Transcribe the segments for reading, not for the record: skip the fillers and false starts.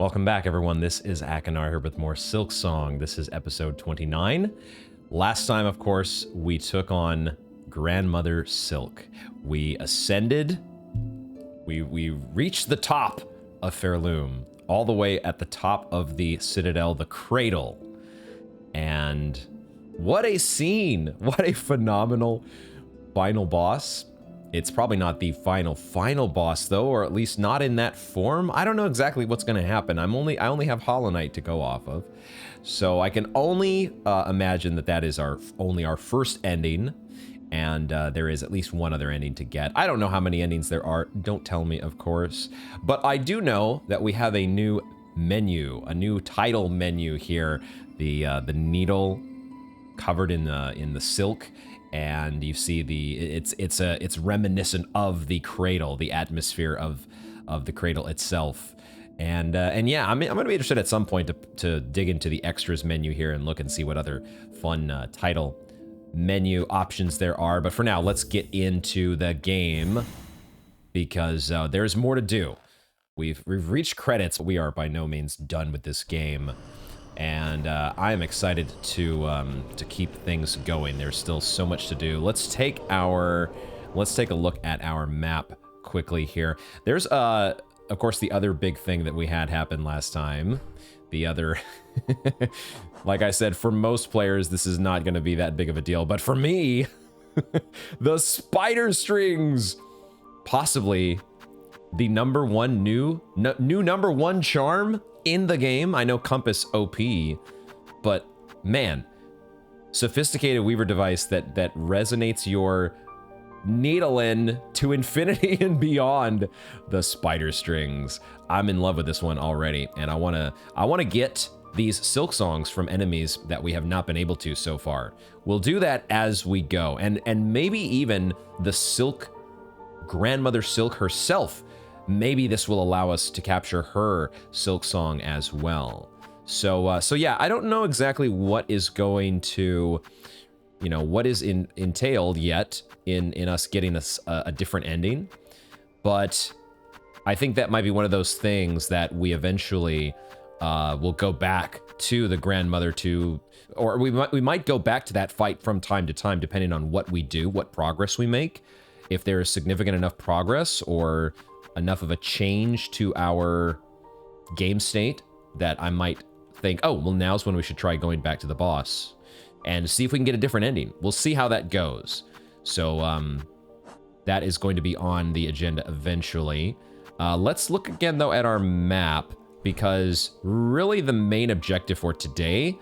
Welcome back, everyone. This is Akanar here with more Silksong. This is episode 29. Last time, of course, we took on Grandmother Silk. We ascended. We reached the top of Pharloom, all the way at the top of the Citadel, the Cradle. And what a scene! What a phenomenal final boss. It's probably not the final boss though, or at least not in that form. I don't know exactly what's going to happen. I only have Hollow Knight to go off of, so I can only imagine that is only our first ending, and there is at least one other ending to get. I don't know how many endings there are. Don't tell me, of course, but I do know that we have a new menu, a new title menu here. The needle covered in the silk. And you see it's reminiscent of the cradle, the atmosphere of the cradle itself. And yeah, I'm gonna be interested at some point to dig into the extras menu here and look and see what other fun title menu options there are. But for now, let's get into the game because there's more to do. We've reached credits, but we are by no means done with this game. And I am excited to keep things going. There's still so much to do. Let's take a look at our map quickly here. There's of course the other big thing that we had happen last time. The other like I said, for most players this is not going to be that big of a deal, but for me the spider strings, possibly the number one new number one charm in the game. I know Compass OP, but man, sophisticated weaver device that resonates your needle end to infinity and beyond. The spider strings. I'm in love with this one already, and I wanna get these Silksongs from enemies that we have not been able to so far. We'll do that as we go, and maybe even the Grandmother Silk herself. Maybe this will allow us to capture her Silksong as well. So yeah, I don't know exactly what is going to, what is entailed yet in us getting a different ending. But I think that might be one of those things that we eventually will go back to the Grandmother or we might go back to that fight from time to time, depending on what we do, what progress we make. If there is significant enough progress or enough of a change to our game state that I might think, oh, well, now's when we should try going back to the boss and see if we can get a different ending. We'll see how that goes. So that is going to be on the agenda eventually. Let's look again, though, at our map, because really the main objective for today,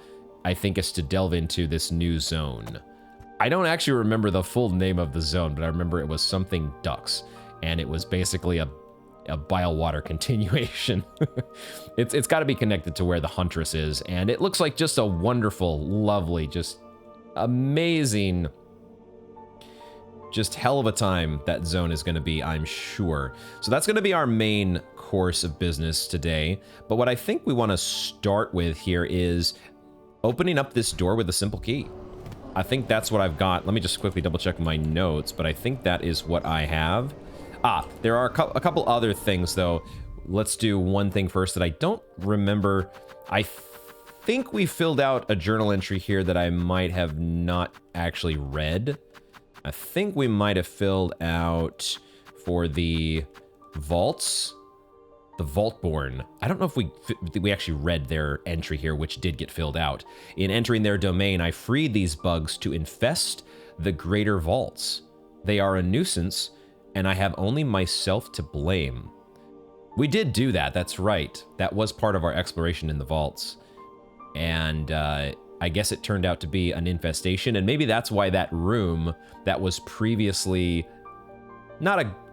I think, is to delve into this new zone. I don't actually remember the full name of the zone, but I remember it was something Ducts. And it was basically a bile water continuation. It's got to be connected to where the Huntress is, and it looks like just a wonderful, lovely, just amazing, just hell of a time that zone is going to be, I'm sure. So that's going to be our main course of business today. But what I think we want to start with here is opening up this door with a simple key. I think that's what I've got. Let me just quickly double check my notes, but I think that is what I have. There are a couple other things, though. Let's do one thing first that I don't remember. I think we filled out a journal entry here that I might have not actually read. I think we might have filled out for the vaults, the Vaultborn. I don't know if we actually read their entry here, which did get filled out. In entering their domain, I freed these bugs to infest the greater vaults. They are a nuisance, and I have only myself to blame. We did do that, that's right. That was part of our exploration in the vaults. And I guess it turned out to be an infestation, and maybe that's why that room that was previously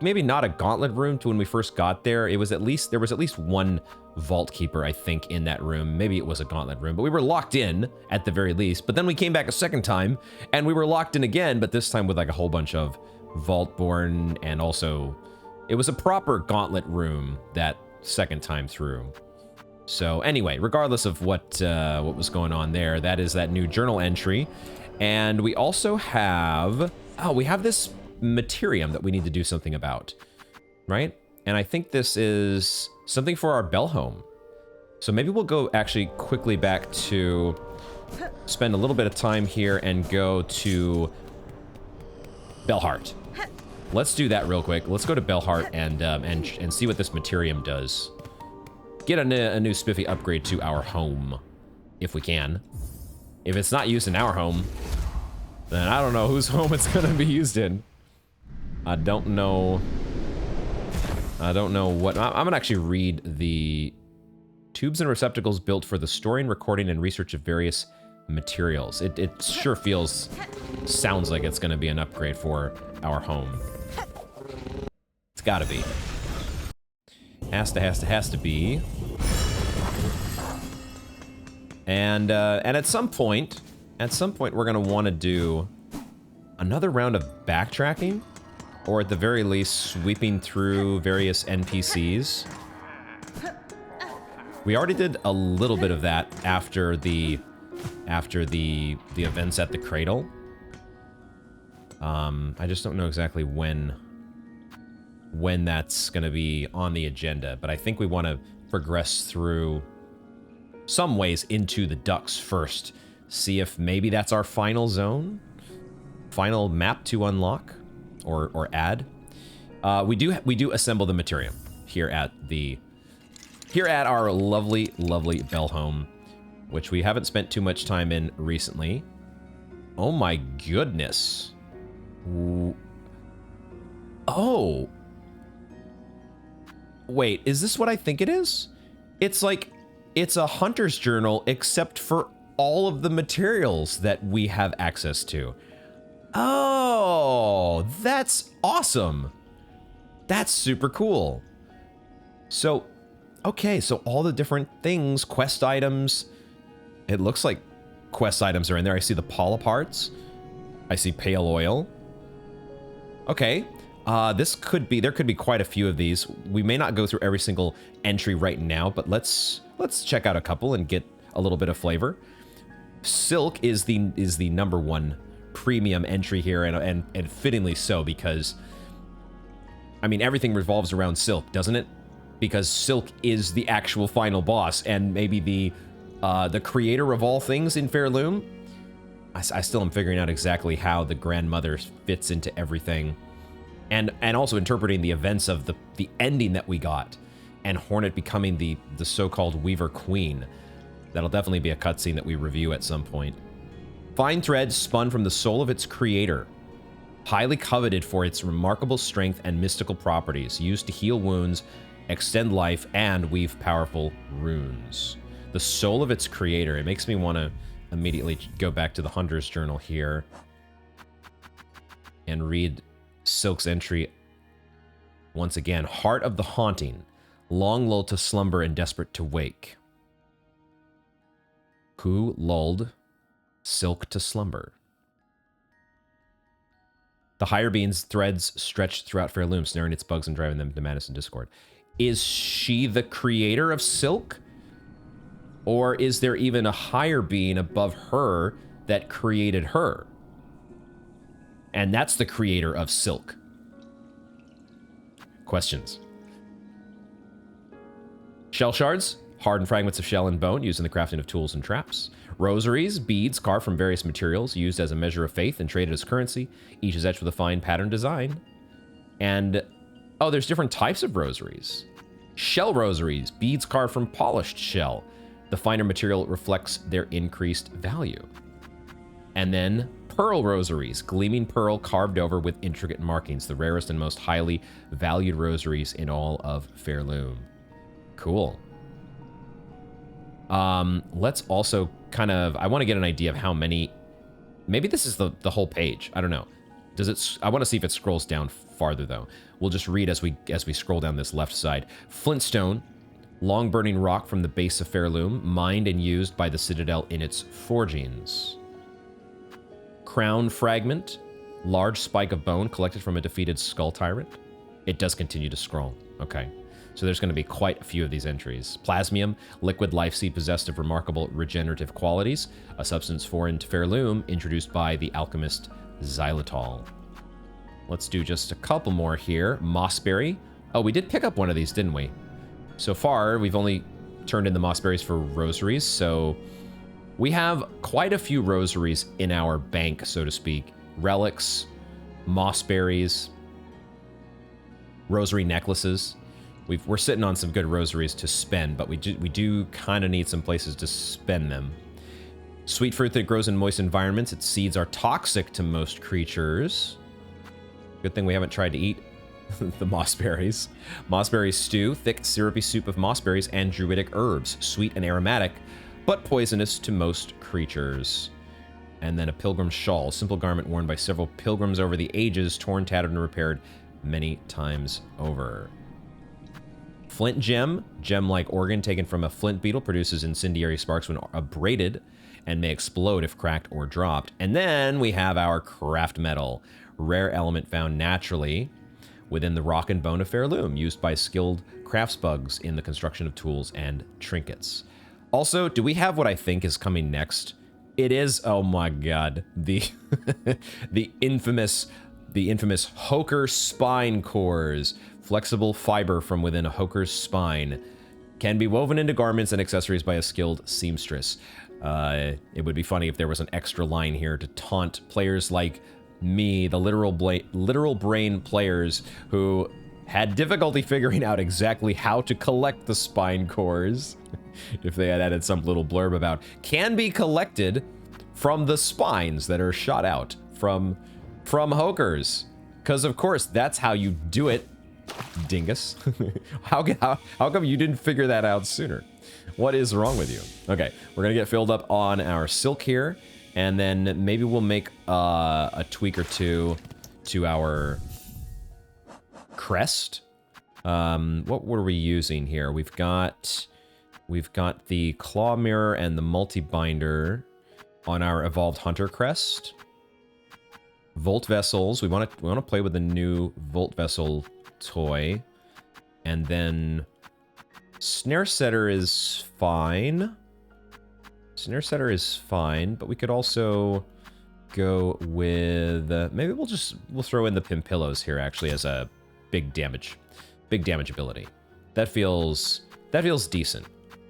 maybe not a gauntlet room to when we first got there. There was at least one vault keeper, I think, in that room. Maybe it was a gauntlet room, but we were locked in at the very least. But then we came back a second time, and we were locked in again, but this time with like a whole bunch of Vaultborn, and also it was a proper gauntlet room that second time through. So anyway, regardless of what was going on there, that is that new journal entry. And we also have this materium that we need to do something about, right? And I think this is something for our bell home. So maybe we'll go actually quickly back to spend a little bit of time here and go to Belhart. Let's do that real quick. Let's go to Belhart and see what this Materium does. Get a new spiffy upgrade to our home, if we can. If it's not used in our home, then I don't know whose home it's gonna be used in. I don't know what... I'm gonna actually read the tubes and receptacles built for the storing, recording, and research of various materials. It sure sounds like it's gonna be an upgrade for our home. It's gotta be. Has to be. And at some point we're gonna want to do another round of backtracking, or at the very least sweeping through various NPCs. We already did a little bit of that after the events at the cradle. I just don't know exactly when that's gonna be on the agenda, but I think we want to progress through some ways into the Ducts first. See if maybe that's our final zone, final map to unlock or add. We do assemble the Materium here at our lovely Bell home, which we haven't spent too much time in recently. Oh my goodness. Oh. Wait, is this what I think it is? It's like, it's a hunter's journal, except for all of the materials that we have access to. Oh, that's awesome. That's super cool. So, okay, so all the different things, quest items, it looks like quest items are in there. I see the polyparts. I see pale oil. Okay. There could be quite a few of these. We may not go through every single entry right now, but let's check out a couple and get a little bit of flavor. Silk is the #1 premium entry here, and fittingly so, because I mean everything revolves around Silk, doesn't it? Because Silk is the actual final boss, and maybe the creator of all things in Pharloom. I still am figuring out exactly how the grandmother fits into everything. And also interpreting the events of the ending that we got, and Hornet becoming the so-called Weaver Queen. That'll definitely be a cutscene that we review at some point. Fine thread spun from the soul of its creator, highly coveted for its remarkable strength and mystical properties, used to heal wounds, extend life, and weave powerful runes. The soul of its creator. It makes me want to immediately go back to the Hunter's Journal here and read Silk's entry once again. Heart of the haunting, long lulled to slumber and desperate to wake. Who lulled Silk to slumber? The higher being's threads stretched throughout Pharloom, snaring its bugs and driving them to madness and discord. Is she the creator of Silk? Or is there even a higher being above her that created her? And that's the creator of Silk. Questions. Shell shards, hardened fragments of shell and bone used in the crafting of tools and traps. Rosaries, beads carved from various materials used as a measure of faith and traded as currency. Each is etched with a fine pattern design. And, oh, there's different types of rosaries. Shell rosaries, beads carved from polished shell. The finer material reflects their increased value. And then pearl rosaries, gleaming pearl carved over with intricate markings, the rarest and most highly valued rosaries in all of Pharloom. Cool. Let's also kind of, I want to get an idea of how many, maybe this is the whole page. I don't know. Does it, I want to see if it scrolls down farther though. We'll just read as we scroll down this left side. Flintstone, long burning rock from the base of Pharloom, mined and used by the Citadel in its forgings. Crown fragment, large spike of bone collected from a defeated skull tyrant. It does continue to scroll. Okay. So there's going to be quite a few of these entries. Plasmium, liquid life seed possessed of remarkable regenerative qualities, a substance foreign to Pharloom, introduced by the alchemist xylitol. Let's do just a couple more here. Mossberry. Oh, we did pick up one of these, didn't we? So far, we've only turned in the moss berries for rosaries, so we have quite a few rosaries in our bank, so to speak. Relics, moss berries, rosary necklaces. We're sitting on some good rosaries to spend, but we do kind of need some places to spend them. Sweet fruit that grows in moist environments. Its seeds are toxic to most creatures. Good thing we haven't tried to eat the mossberries. Mossberry stew, thick syrupy soup of mossberries and druidic herbs, sweet and aromatic, but poisonous to most creatures. And then a pilgrim shawl, simple garment worn by several pilgrims over the ages, torn, tattered, and repaired many times over. Flint gem, gem-like organ taken from a flint beetle, produces incendiary sparks when abraded and may explode if cracked or dropped. And then we have our craft metal, rare element found naturally within the rock and bone of Pharloom, used by skilled craftsbugs in the construction of tools and trinkets. Also, do we have what I think is coming next? It is, oh my god, the the infamous Hoker spine cores. Flexible fiber from within a Hoker's spine can be woven into garments and accessories by a skilled seamstress. It would be funny if there was an extra line here to taunt players like me, the literal brain players who had difficulty figuring out exactly how to collect the spine cores. If they had added some little blurb about can be collected from the spines that are shot out from Hokers. Because of course that's how you do it, dingus. How come you didn't figure that out sooner? What is wrong with you? Okay, we're gonna get filled up on our silk here, and then maybe we'll make a tweak or two to our crest. What were we using here? We've got the claw mirror and the multi-binder on our evolved hunter crest. Volt vessels. We want to play with the new Volt vessel toy, and then snare setter is fine. Snare setter is fine, but we could also go with maybe we'll throw in the Pimpillos here actually as a big damage ability. That feels decent.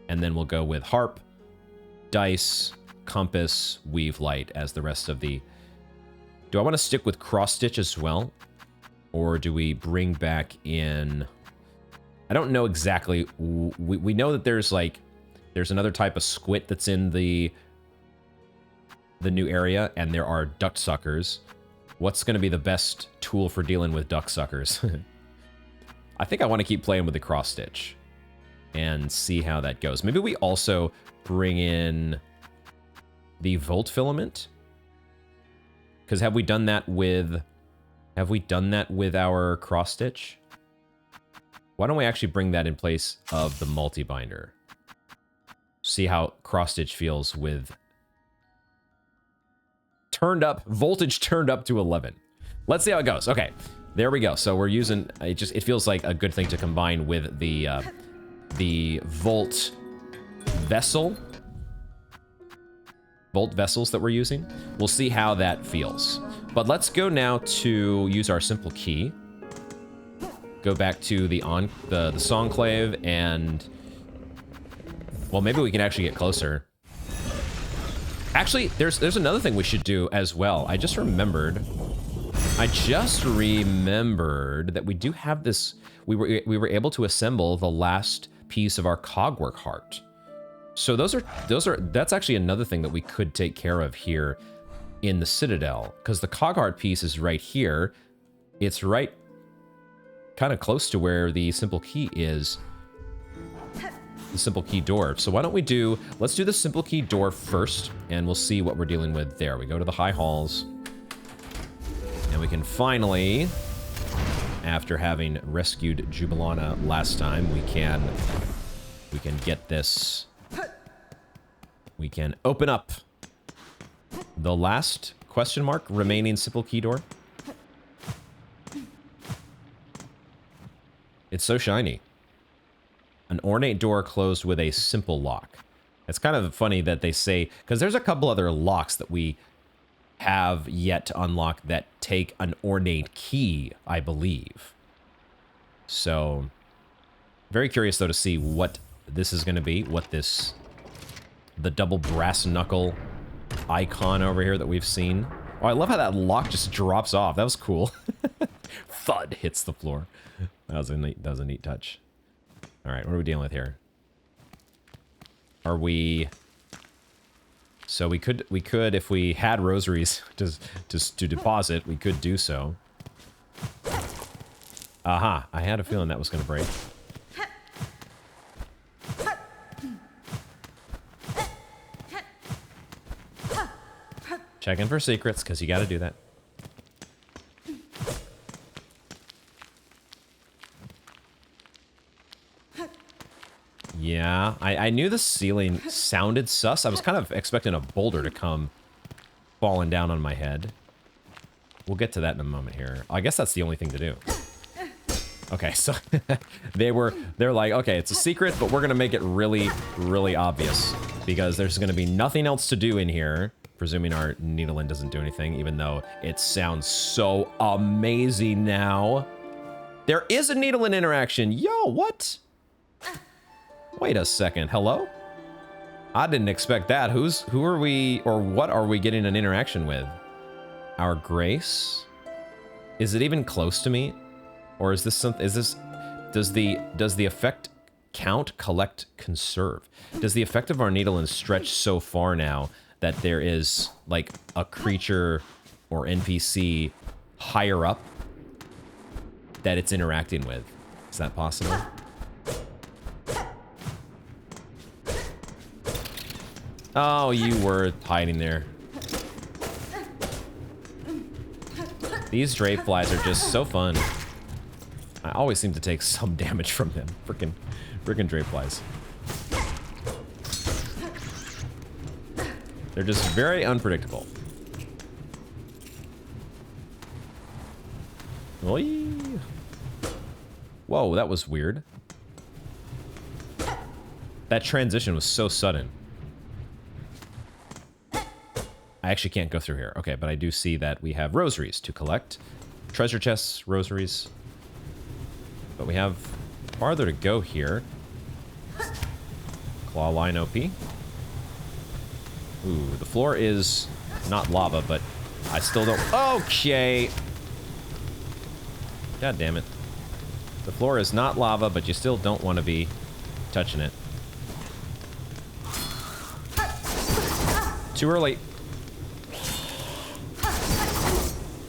And then we'll go with harp, dice, compass, weave light as the rest of the. Do I want to stick with cross stitch as well? Or do we bring back in... I don't know exactly. We know that there's another type of squid that's in the new area, and there are duct suckers. What's going to be the best tool for dealing with duct suckers? I think I want to keep playing with the cross stitch and see how that goes. Maybe we also bring in the volt filament. Because have we done that with our cross stitch? Why don't we actually bring that in place of the multi-binder? See how cross stitch feels with voltage turned up to 11. Let's see how it goes. Okay, there we go. So we're using, it feels like a good thing to combine with the volt vessels that we're using. We'll see how that feels. But let's go now to use our simple key. Go back to the Songclave, and well, maybe we can actually get closer. Actually, there's another thing we should do as well. I just remembered that we do have this. We were able to assemble the last piece of our cogwork heart. So that's actually another thing that we could take care of here in the Citadel, because the cog heart piece is right here. It's right kind of close to where the simple key is. The simple key door. So why don't let's do the simple key door first, and we'll see what we're dealing with there. We go to the high halls, and we can finally, after having rescued Jubilana last time, we can get this. We can open up the last remaining simple key door. It's so shiny. An ornate door closed with a simple lock. It's kind of funny that they say, because there's a couple other locks that we have yet to unlock that take an ornate key, I believe. So, very curious though to see what this is going to be what the double brass knuckle icon over here that we've seen. Oh, I love how that lock just drops off. That was cool. Thud hits the floor. That was a neat touch. All right, what are we dealing with here? Are we... So we could, if we had rosaries to deposit, we could do so. Aha, I had a feeling that was going to break. Checking for secrets, because you got to do that. Yeah, I knew the ceiling sounded sus. I was kind of expecting a boulder to come falling down on my head. We'll get to that in a moment here. I guess that's the only thing to do. Okay, so they're like, okay, it's a secret, but we're gonna make it really, really obvious because there's gonna be nothing else to do in here, presuming our needle-in doesn't do anything, even though it sounds so amazing now. There is a needle-in interaction. Yo, what? Wait a second. Hello? I didn't expect that. Who are we, or what are we getting an interaction with? Our grace? Is it even close to me? Or is this something, does the effect count, collect, conserve? Does the effect of our needle-in stretch so far now that there is like a creature or NPC higher up that it's interacting with? Is that possible? Oh, you were hiding there. These drape flies are just so fun. I always seem to take some damage from them. Frickin' drape flies. They're just very unpredictable. Oy. Whoa, that was weird. That transition was so sudden. I actually can't go through here. Okay, but I do see that we have rosaries to collect. Treasure chests, rosaries. But we have farther to go here. Claw line OP. Ooh, the floor is not lava, but I still don't... Okay! God damn it. The floor is not lava, but you still don't want to be touching it. Too early.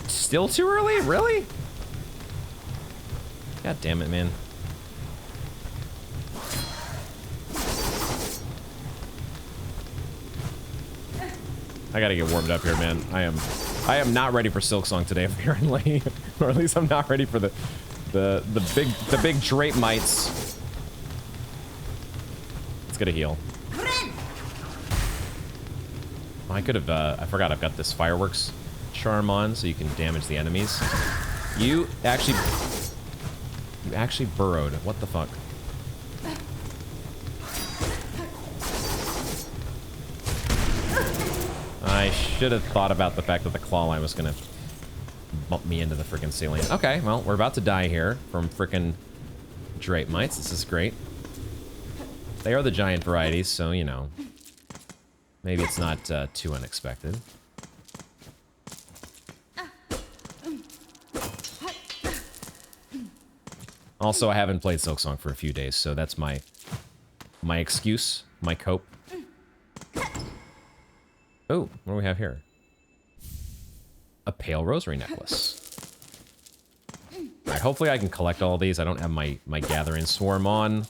Still too early? Really? God damn it, man. I gotta get warmed up here, man. I am not ready for Silksong today, apparently. Or at least I'm not ready for the big drape mites. Let's get a heal. I could have, I forgot I've got this fireworks charm on, so you can damage the enemies. You actually burrowed. What the fuck? I should have thought about the fact that the claw line was gonna bump me into the freaking ceiling. Okay, well, we're about to die here from freaking drape mites. This is great. They are the giant varieties, so, you know, maybe it's not too unexpected. Also, I haven't played Silksong for a few days, so that's my excuse, my cope. Oh, what do we have here? A pale rosary necklace. Alright, hopefully I can collect all these. I don't have my gathering swarm on.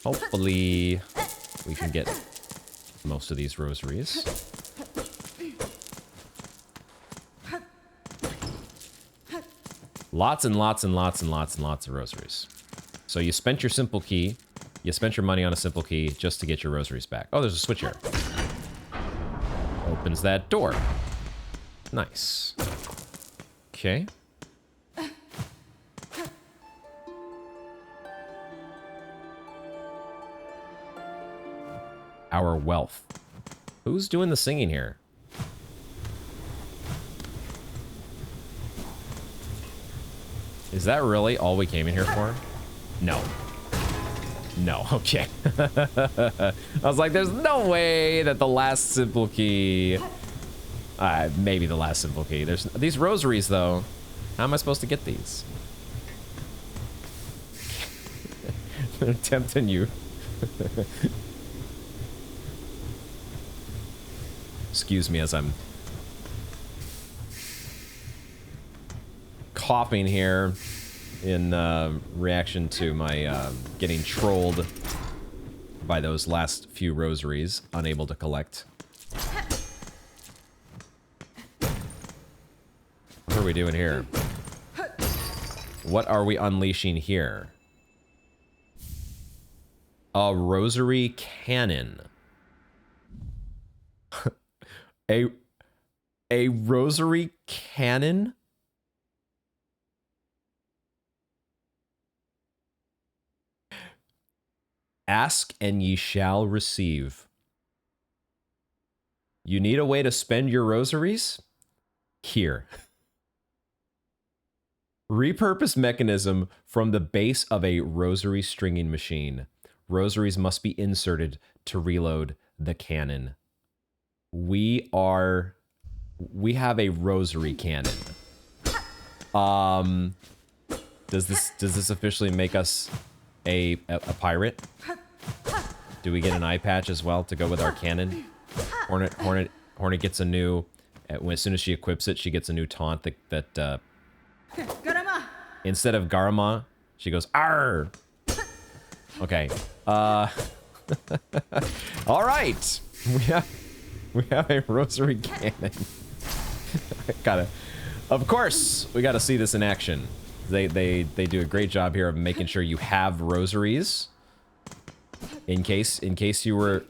Hopefully we can get most of these rosaries. Lots and lots and lots and lots and lots of rosaries. So you spent your simple key. You spent your money on a simple key just to get your rosaries back. Oh, there's a switch here. Opens that door. Nice. Okay. Our wealth. Who's doing the singing here? Is that really all we came in here for? No. No, okay. I was like, there's no way that the last simple key... maybe the last simple key. There's these rosaries, though. How am I supposed to get these? They're tempting you. Excuse me as I'm coughing here in reaction to my getting trolled by those last few rosaries, unable to collect. What are we doing here? What are we unleashing here? A rosary cannon. a rosary cannon? Ask and ye shall receive. You need a way to spend your rosaries? Here. Repurpose mechanism from the base of a rosary stringing machine. Rosaries must be inserted to reload the cannon. We have a rosary cannon. Does this officially make us a pirate? Do we get an eye patch as well to go with our cannon? Hornet gets a new... As soon as she equips it, she gets a new taunt that instead of Garama, she goes, "Arr!" Okay. All right. We have a rosary cannon. Of course, we gotta see this in action. They do a great job here of making sure you have rosaries. In case you were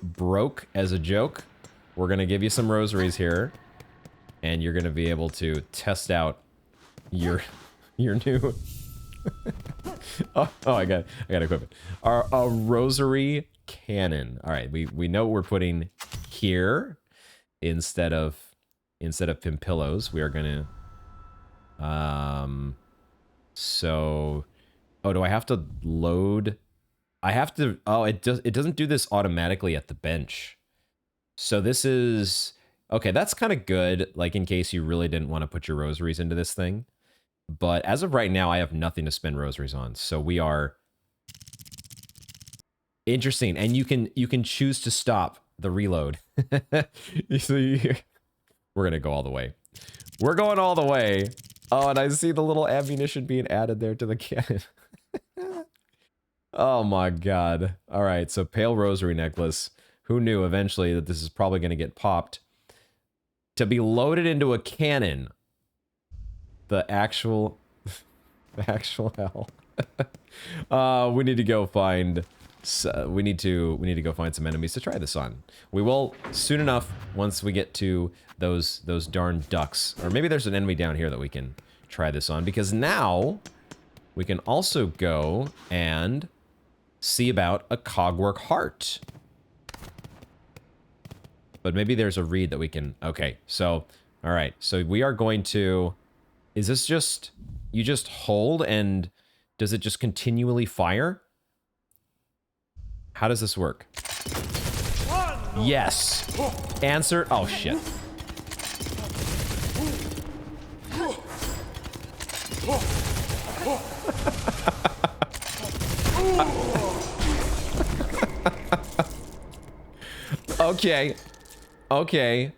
broke as a joke, we're gonna give you some rosaries here, and you're gonna be able to test out your new. I gotta equip it. A rosary cannon. All right, we know what we're putting here instead of Pimpillos. We are gonna. So, do I have to load? I have to. Oh, it doesn't do this automatically at the bench. So this is okay. That's kind of good. Like in case you really didn't want to put your rosaries into this thing. But as of right now, I have nothing to spend rosaries on. So we are interesting, and you can choose to stop the reload. So we're gonna go all the way. We're going all the way. Oh, and I see the little ammunition being added there to the cannon. Oh my god. All right, so pale rosary necklace. Who knew eventually that this is probably going to get popped? To be loaded into a cannon. The actual hell. We need to go find. We need to go find some enemies to try this on. We will soon enough once we get to those darn ducks, or maybe there's an enemy down here that we can try this on, because now we can also go and see about a cogwork heart. But maybe there's a reed that we can... Okay, so... Alright, so we are going to... Is this just... You just hold and... Does it just continually fire? How does this work? Yes! Answer... Oh, shit. Okay. Okay.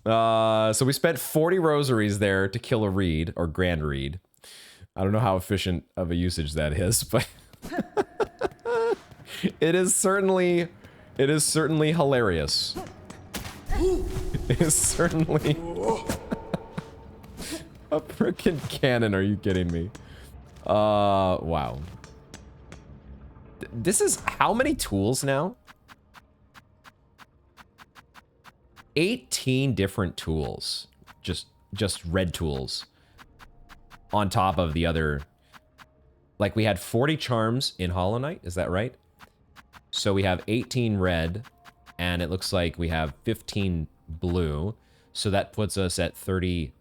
So we spent 40 rosaries there to kill a reed, or grand reed. I don't know how efficient of a usage that is, but it is certainly hilarious. It is certainly a frickin' cannon, are you kidding me? Wow. This is how many tools now? 18 different tools. Just red tools. On top of the other... Like, we had 40 charms in Hollow Knight, is that right? So we have 18 red, and it looks like we have 15 blue. So that puts us at 33.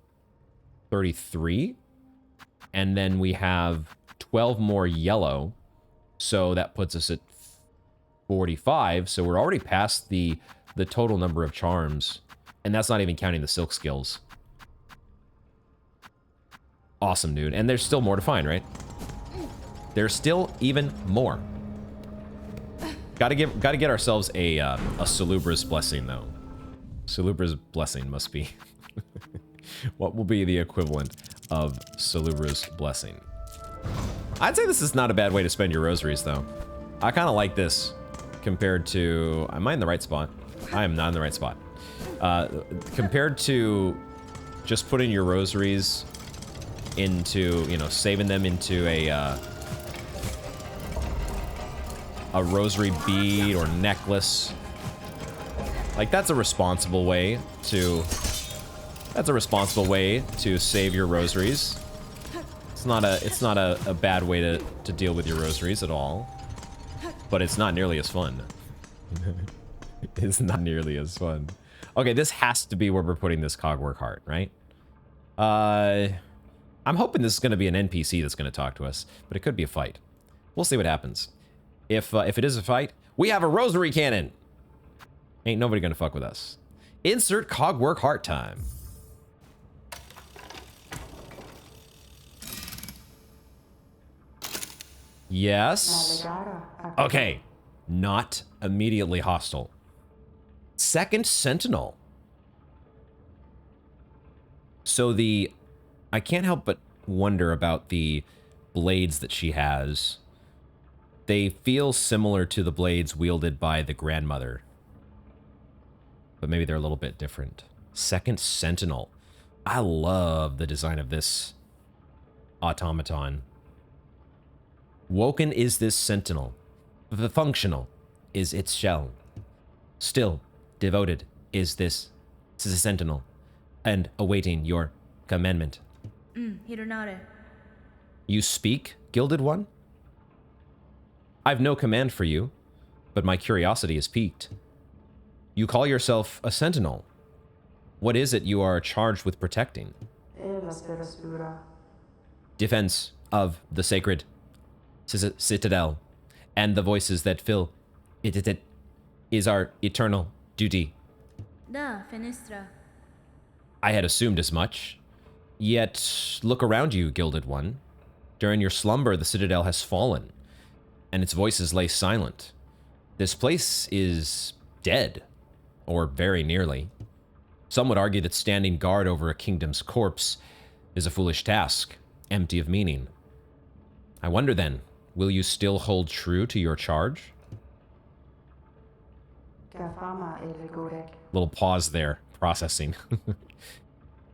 And then we have 12 more yellow. So that puts us at 45. So we're already past the total number of charms. And that's not even counting the silk skills. Awesome, dude. And there's still more to find, right? There's still even more. Gotta get ourselves a Salubra's Blessing, though. Salubra's Blessing must be... What will be the equivalent of Salubra's Blessing? I'd say this is not a bad way to spend your rosaries, though. I kind of like this compared to... Am I in the right spot? I am not in the right spot. Compared to just putting your rosaries into, you know, saving them into a rosary bead or necklace. Like, that's a responsible way to... That's a responsible way to save your rosaries. It's not a bad way to deal with your rosaries at all. But it's not nearly as fun. It's not nearly as fun. Okay, this has to be where we're putting this cogwork heart, right? I'm hoping this is going to be an NPC that's going to talk to us, but it could be a fight. We'll see what happens. If it is a fight, we have a rosary cannon. Ain't nobody going to fuck with us. Insert cogwork heart time. Yes. Okay. Not immediately hostile. Second Sentinel. So I can't help but wonder about the blades that she has. They feel similar to the blades wielded by the grandmother. But maybe they're a little bit different. Second Sentinel. I love the design of this automaton. Woken is this sentinel. The functional is its shell. Still, devoted is this sentinel, and awaiting your commandment. You speak, Gilded One? I've no command for you, but my curiosity is piqued. You call yourself a sentinel. What is it you are charged with protecting? Defense of the sacred citadel, and the voices that fill it is our eternal duty. I had assumed as much. Yet, look around you, Gilded One. During your slumber, the citadel has fallen, and its voices lay silent. This place is dead, or very nearly. Some would argue that standing guard over a kingdom's corpse is a foolish task, empty of meaning. I wonder then, will you still hold true to your charge? Little pause there, processing.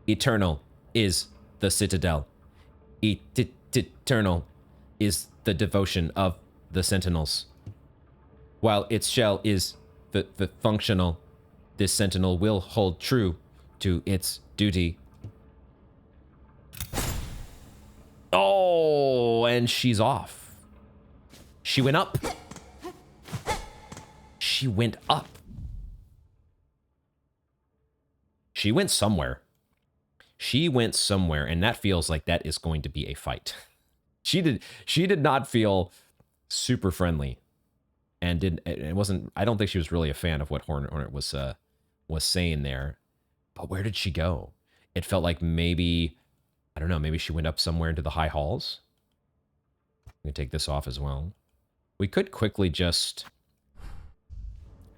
Eternal is the citadel. Eternal is the devotion of the sentinels. While its shell is the functional, this sentinel will hold true to its duty. Oh, and she's off. She went up. She went up. She went somewhere. She went somewhere, and that feels like that is going to be a fight. She did not feel super friendly, and it wasn't. I don't think she was really a fan of what Hornet was saying there. But where did she go? It felt like maybe, I don't know, maybe she went up somewhere into the high halls. I'm gonna take this off as well. We could quickly just,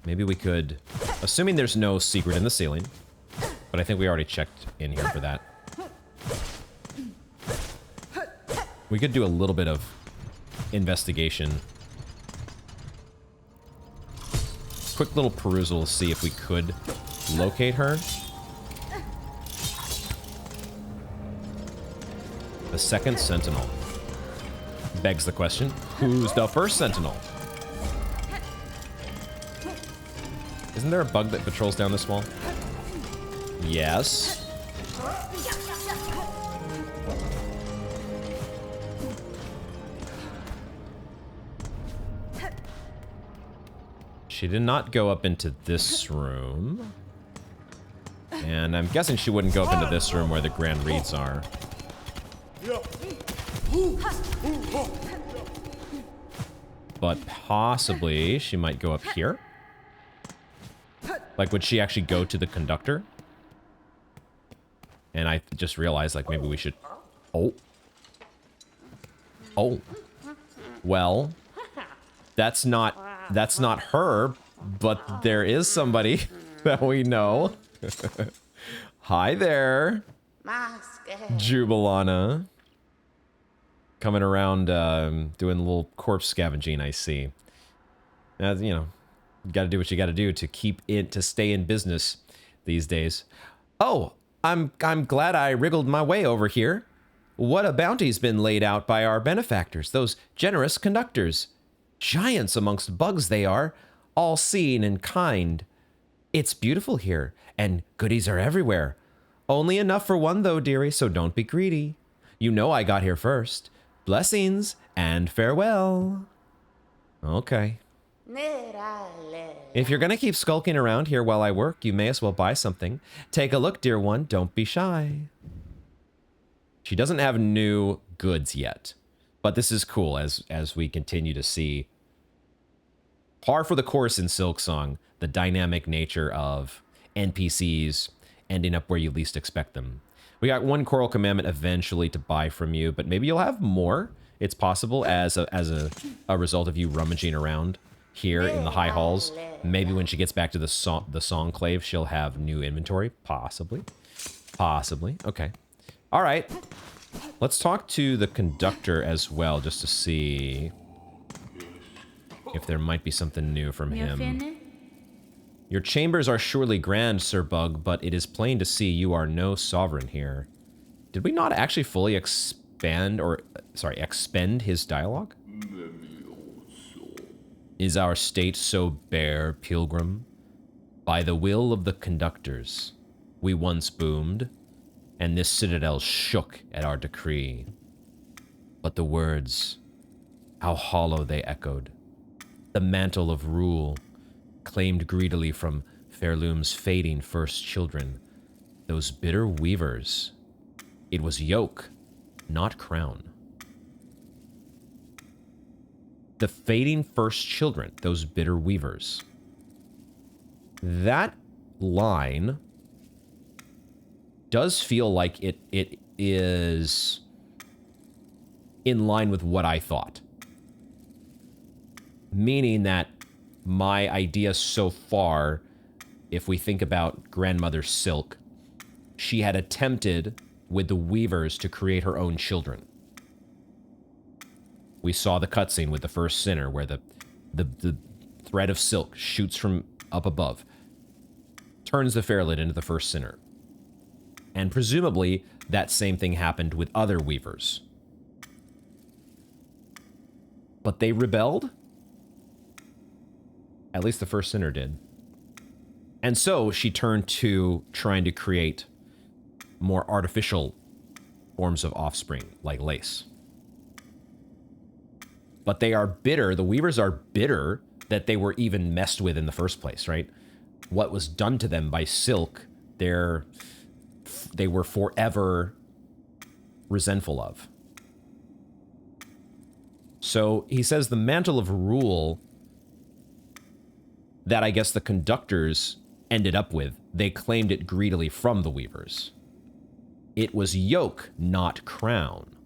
maybe we could, assuming there's no secret in the ceiling, but I think we already checked in here for that. We could do a little bit of investigation. Quick little perusal to see if we could locate her. The second sentinel. Begs the question, who's the first sentinel? Isn't there a bug that patrols down this wall? Yes. She did not go up into this room. And I'm guessing she wouldn't go up into this room where the Grand Reeds are. But possibly she might go up here. Like, would she actually go to the conductor? And I just realized, like, maybe we should... Oh. Oh. Well, that's not her, but there is somebody that we know. Hi there, Jubilana. Coming around, doing a little corpse scavenging, I see. As you know, you gotta do what you gotta do to keep it, to stay in business these days. Oh, I'm glad I wriggled my way over here. What a bounty's been laid out by our benefactors, those generous conductors. Giants amongst bugs they are, all seeing and kind. It's beautiful here, and goodies are everywhere. Only enough for one though, dearie, so don't be greedy. You know I got here first. Blessings and farewell. Okay. If you're gonna keep skulking around here while I work, you may as well buy something. Take a look, dear one, don't be shy. She doesn't have new goods yet, but this is cool as we continue to see par for the course in Silksong, the dynamic nature of NPCs ending up where you least expect them. We got one Coral Commandment eventually to buy from you, but maybe you'll have more. It's possible as a result of you rummaging around here in the high halls. Maybe when she gets back to the Songclave, she'll have new inventory. Possibly. Possibly. Okay. All right. Let's talk to the conductor as well, just to see if there might be something new from him. Your chambers are surely grand, Sir Bug, but it is plain to see you are no sovereign here. Did we not actually fully expend his dialogue? Is our state so bare, pilgrim? By the will of the conductors, we once boomed, and this citadel shook at our decree. But the words, how hollow they echoed. The mantle of rule, claimed greedily from Pharloom's fading first children, those bitter weavers. It was yoke, not crown. The fading first children, those bitter weavers. That line does feel like it is in line with what I thought. Meaning that my idea so far, if we think about Grandmother Silk, she had attempted with the weavers to create her own children. We saw the cutscene with the first sinner where the thread of silk shoots from up above, turns the fairlet into the first sinner. And presumably that same thing happened with other weavers. But they rebelled? At least the first sinner did. And so she turned to trying to create more artificial forms of offspring, like lace. But they are bitter, the weavers are bitter that they were even messed with in the first place, right? What was done to them by Silk, they were forever resentful of. So he says the mantle of rule that I guess the conductors ended up with, they claimed it greedily from the weavers. It was yoke, not crown.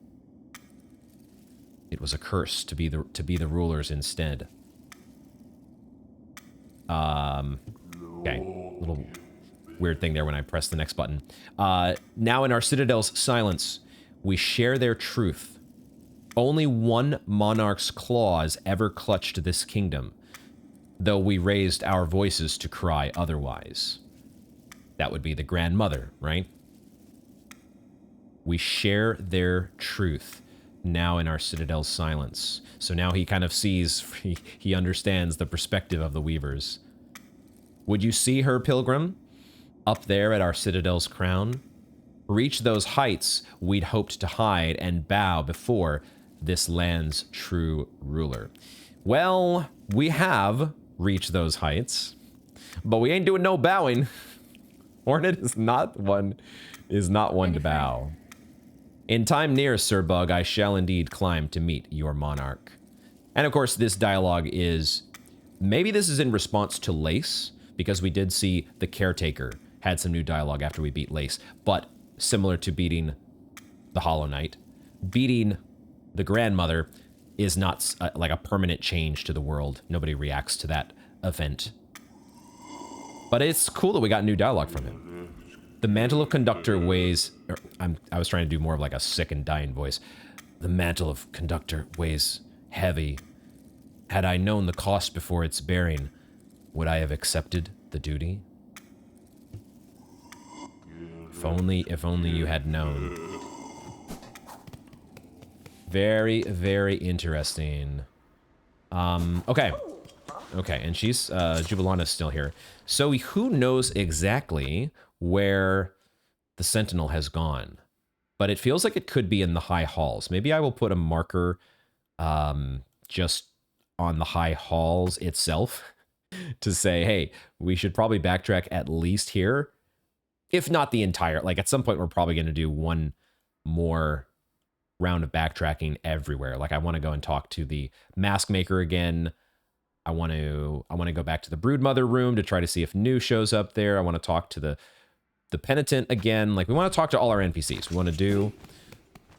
It was a curse to be the rulers instead. Okay, little weird thing there when I press the next button. Now in our citadel's silence, we share their truth. Only one monarch's claws ever clutched this kingdom, though we raised our voices to cry otherwise. That would be the grandmother, right? We share their truth now in our citadel's silence. So now he kind of sees, he understands the perspective of the weavers. Would you see her, pilgrim? Up there at our citadel's crown? Reach those heights we'd hoped to hide and bow before this land's true ruler. Well, we have reach those heights, but we ain't doing no bowing. Hornet is not one to bow. In time near, Sir Bug, I shall indeed climb to meet your monarch. And of course, this dialogue is... Maybe this is in response to Lace, because we did see the caretaker had some new dialogue after we beat Lace. But similar to beating the Hollow Knight, beating the grandmother is not like a permanent change to the world. Nobody reacts to that event. But it's cool that we got new dialogue from him. The mantle of conductor weighs... I was trying to do more of like a sick and dying voice. The mantle of conductor weighs heavy. Had I known the cost before its bearing, would I have accepted the duty? If only you had known. Very, very interesting. Okay. Okay, and she's, Jubilana's still here. So who knows exactly where the Sentinel has gone? But it feels like it could be in the High Halls. Maybe I will put a marker, just on the High Halls itself to say, hey, we should probably backtrack at least here. If not the entire, like at some point we're probably going to do one more round of backtracking everywhere. Like I want to go and talk to the mask maker again. I want to go back to the Broodmother room to try to see if New shows up there. I want to talk to the penitent again. Like we want to talk to all our NPCs. We want to do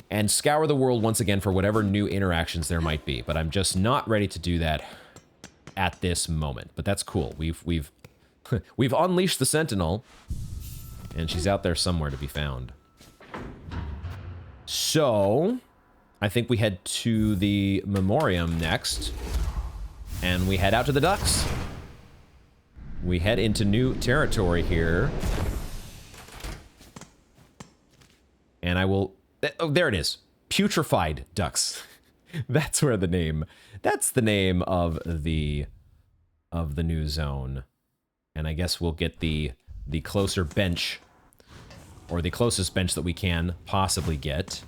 and scour the world once again for whatever new interactions there might be. But I'm just not ready to do that at this moment. But that's cool. We've we've unleashed the Sentinel, and she's out there somewhere to be found. So I think we head to the Memoriam next, and we head out to the Ducts. We head into new territory here. And I will... Oh, there it is. Putrefied Ducts. That's where the name... That's the name of the new zone. And I guess we'll get the closer bench, or the closest bench that we can possibly get,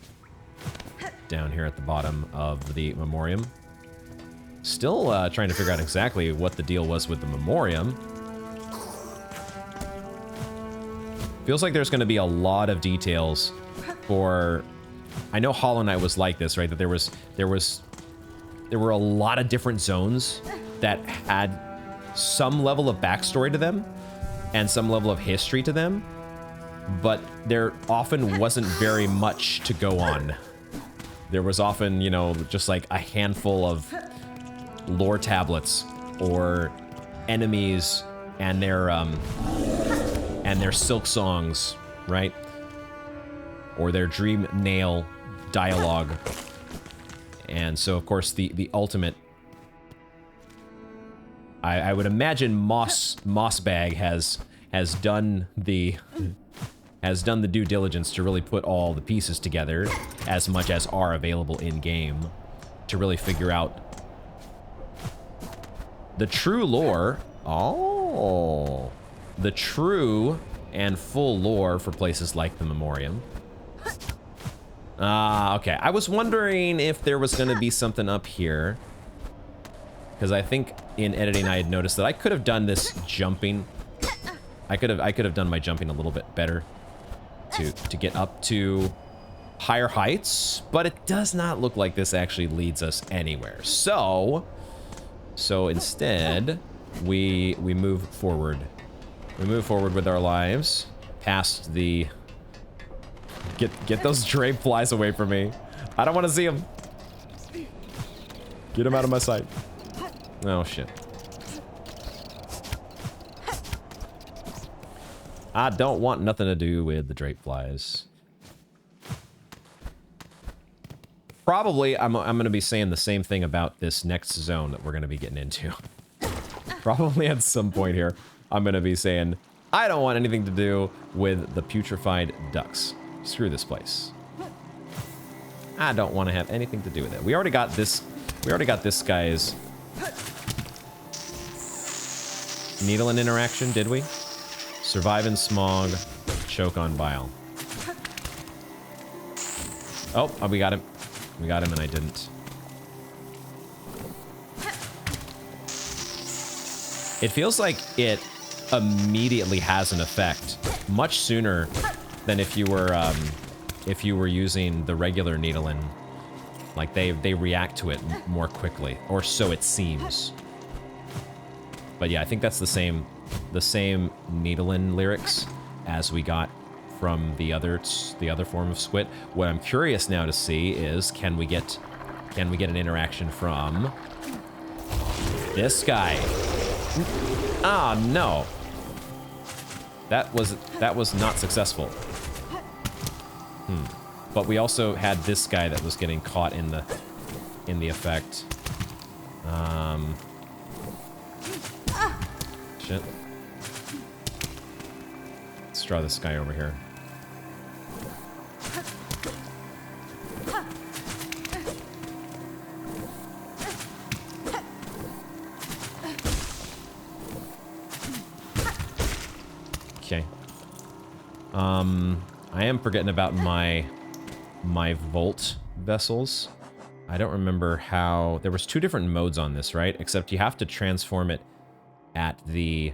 down here at the bottom of the Memoriam. Still trying to figure out exactly what the deal was with the Memoriam. Feels like there's going to be a lot of details for... I know Hollow Knight was like this, right? That there were a lot of different zones that had some level of backstory to them and some level of history to them, but there often wasn't very much to go on. There was often, you know, just like a handful of lore tablets or enemies and their Silksongs, right? Or their dream nail dialogue. And so, of course, the ultimate... I would imagine Mossbag has done the due diligence to really put all the pieces together, as much as are available in game, to really figure out the true lore. Oh, the true and full lore for places like the Memoriam. Okay. I was wondering if there was going to be something up here, because I think in editing I had noticed that I could have done this jumping. I could have done my jumping a little bit better to get up to higher heights, but it does not look like this actually leads us anywhere. So instead, we move forward. We move forward with our lives past the... Get those drape flies away from me. I don't want to see them. Get them out of my sight. Oh, shit. I don't want nothing to do with the drape flies. Probably, I'm going to be saying the same thing about this next zone that we're going to be getting into. Probably at some point here, I'm going to be saying, I don't want anything to do with the putrefied ducts. Screw this place. I don't want to have anything to do with it. We already got this. We already got this guy's needle and interaction, did we? Survive in smog, choke on bile. Oh, we got him. We got him and I didn't. It feels like it immediately has an effect much sooner than if you were if you were using the regular needling. Like, they react to it more quickly, or so it seems. But yeah, I think that's the same needling lyrics as we got from the other form of squid. What I'm curious now to see is, can we get an interaction from this guy? Ah, no. That was not successful. But we also had this guy that was getting caught in the effect. Shit. Let's draw this guy over here. Okay. I am forgetting about my Volt vessels. I don't remember how... There was 2 different modes on this, right? Except you have to transform it at the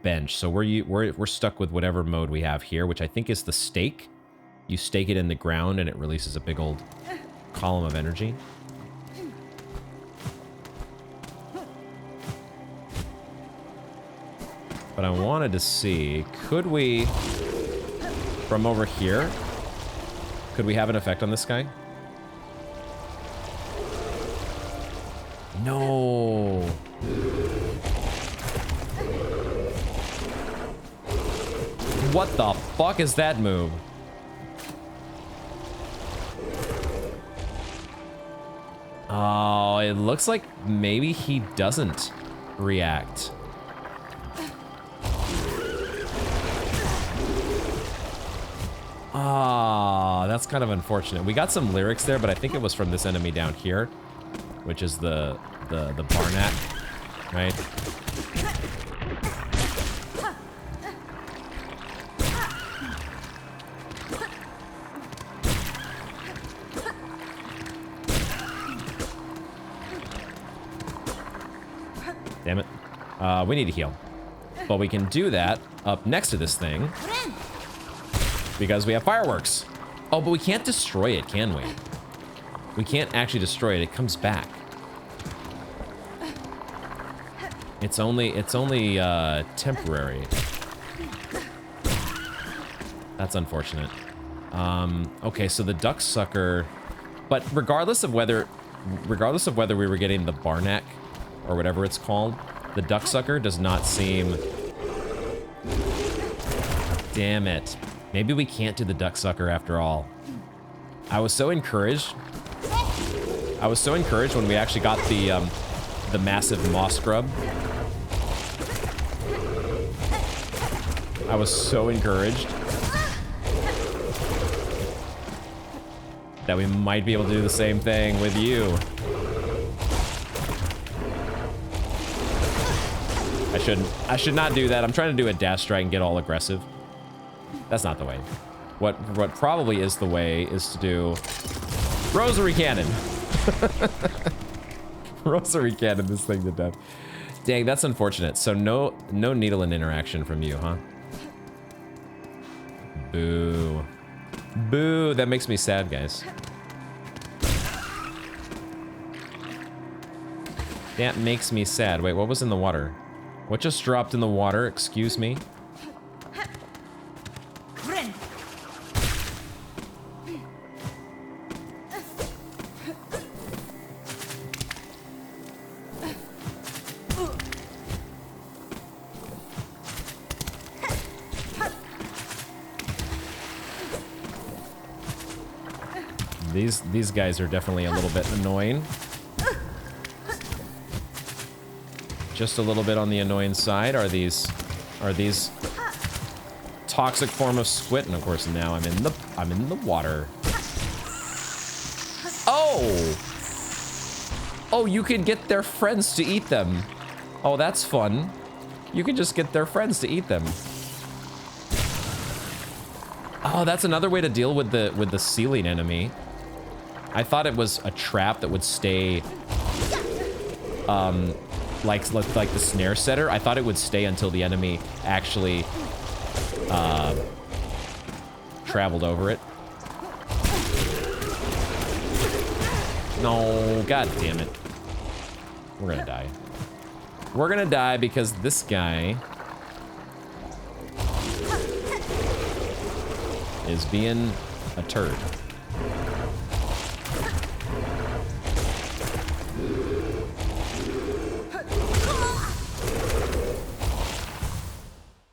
bench. So we're stuck with whatever mode we have here, which I think is the stake. You stake it in the ground and it releases a big old column of energy. But I wanted to see, could we, from over here, could we have an effect on this guy? No. What the fuck is that move? Oh, it looks like maybe he doesn't react. Ah, that's kind of unfortunate. We got some lyrics there, but I think it was from this enemy down here, which is the Barnac, right? Damn it. We need to heal. But we can do that up next to this thing. Because we have fireworks. Oh, but we can't destroy it, can we? We can't actually destroy it. It comes back. It's only temporary. That's unfortunate. Okay, so the duck sucker, but regardless of whether we were getting the Barnac or whatever it's called, the duck sucker does not seem. Damn it. Maybe we can't do the duck sucker after all. I was so encouraged. When we actually got the massive moss grub. I was so encouraged that we might be able to do the same thing with you. I should not do that. I'm trying to do a dash strike and get all aggressive. That's not the way. What probably is the way is to do rosary cannon. Rosary cannon this thing to death. Dang, that's unfortunate. So no needle and interaction from you, huh? Boo. Boo, that makes me sad, guys. That makes me sad. Wait, what was in the water? What just dropped in the water? Excuse me. These guys are definitely a little bit annoying. Just a little bit on the annoying side. Are these toxic form of squid? And of course now I'm in the water. Oh! Oh, you can get their friends to eat them. Oh, that's fun. You can just get their friends to eat them. Oh, that's another way to deal with the ceiling enemy. I thought it was a trap that would stay, like the snare setter. I thought it would stay until the enemy actually traveled over it. No, god damn it. We're gonna die. We're gonna die because this guy is being a turd.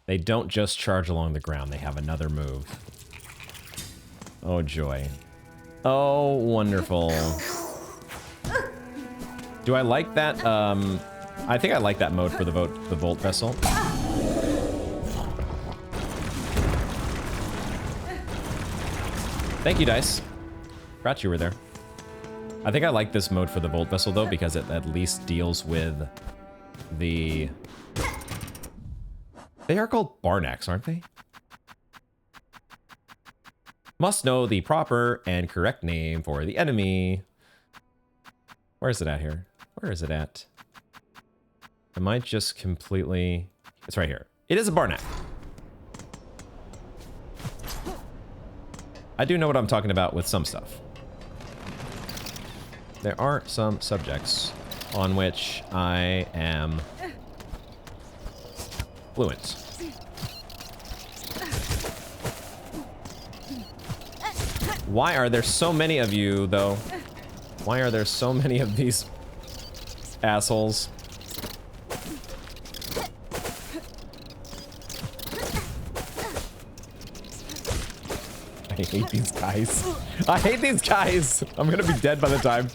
They don't just charge along the ground, they have another move. Oh joy. Oh, wonderful. Do I like that? I think I like that mode for the Volt Vessel. Thank you, Dice. Forgot you were there. I think I like this mode for the Volt Vessel, though, because it at least deals with the... They are called Barnacks, aren't they? Must know the proper and correct name for the enemy. Where is it at here? Where is it at? Am I just completely... It's right here. It is a Barnack. I do know what I'm talking about with some stuff. There are some subjects on which I am fluent. Why are there so many of you, though? Why are there so many of these assholes? I hate these guys. I hate these guys. I'm gonna be dead by the time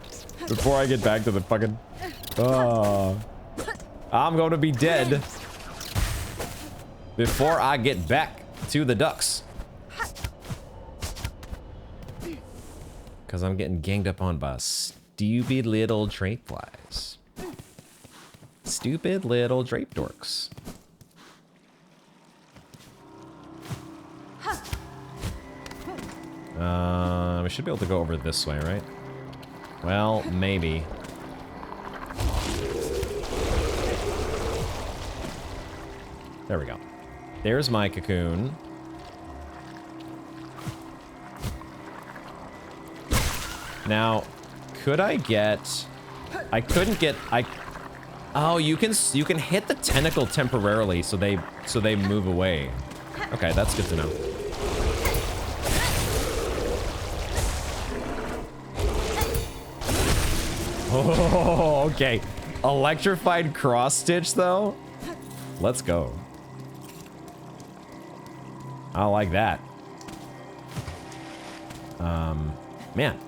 before I get back to the fucking... Oh. I'm gonna be dead before I get back to the ducks. Because I'm getting ganged up on by stupid little drape flies. Stupid little drape dorks. We should be able to go over this way, right? Well, maybe. There we go. There's my cocoon. Now, could I get... I couldn't get... Oh, you can hit the tentacle temporarily so they move away. Okay, that's good to know. Oh, okay. Electrified cross stitch though? Let's go. I like that. Man.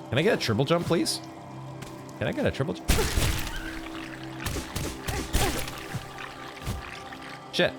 Can I get a triple jump, please? Can I get a triple jump? Shit.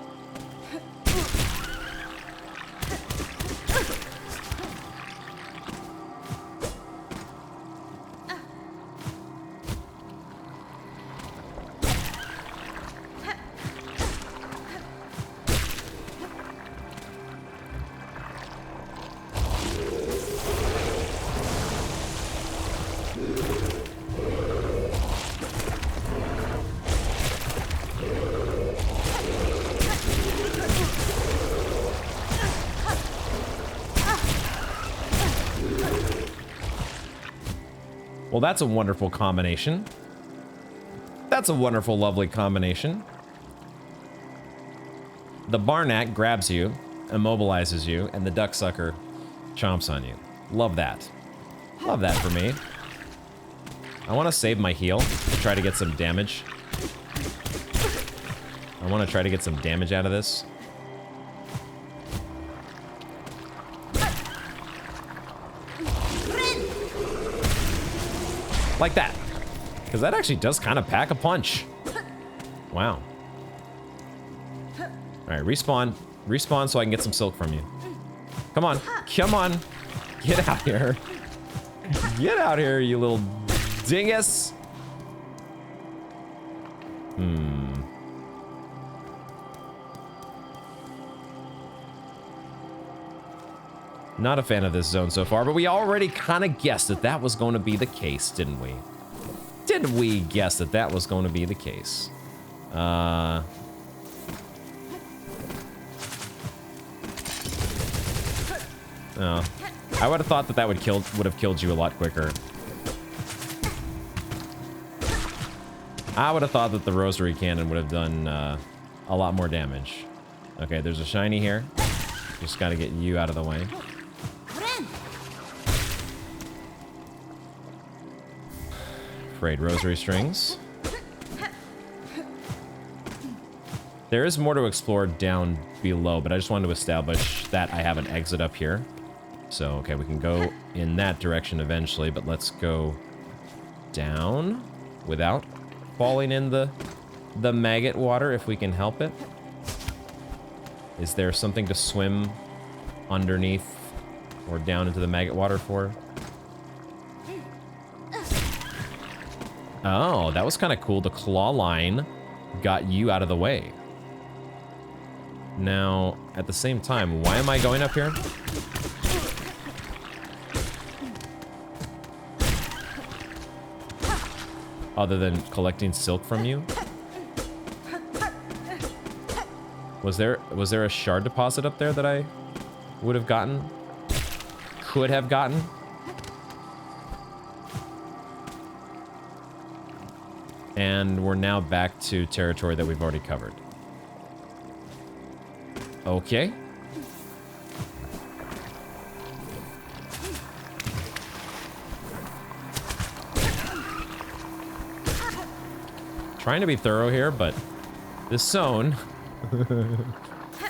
Well, that's a wonderful combination. That's a wonderful, lovely combination. The Barnack grabs you, immobilizes you, and the Ducksucker chomps on you. Love that. Love that for me. I want to save my heal to try to get some damage. I want to try to get some damage out of this. Like that. Because that actually does kind of pack a punch. Wow. Alright, respawn. Respawn so I can get some silk from you. Come on. Come on. Get out here. Get out here, you little dingus. Not a fan of this zone so far, but we already kind of guessed that that was going to be the case, didn't we? Didn't we guess that that was going to be the case? Oh. I would have thought that would have killed you a lot quicker. I would have thought that the rosary cannon would have done a lot more damage. Okay, there's a shiny here. Just gotta get you out of the way. Frayed rosary strings. There is more to explore down below, but I just wanted to establish that I have an exit up here. So, okay, we can go in that direction eventually, but let's go down without falling in the maggot water if we can help it. Is there something to swim underneath or down into the maggot water for? Oh, that was kind of cool. The claw line got you out of the way. Now, at the same time, why am I going up here? Other than collecting silk from you? Was there a shard deposit up there that I would have gotten? Could have gotten? And we're now back to territory that we've already covered. Okay. Trying to be thorough here, but this zone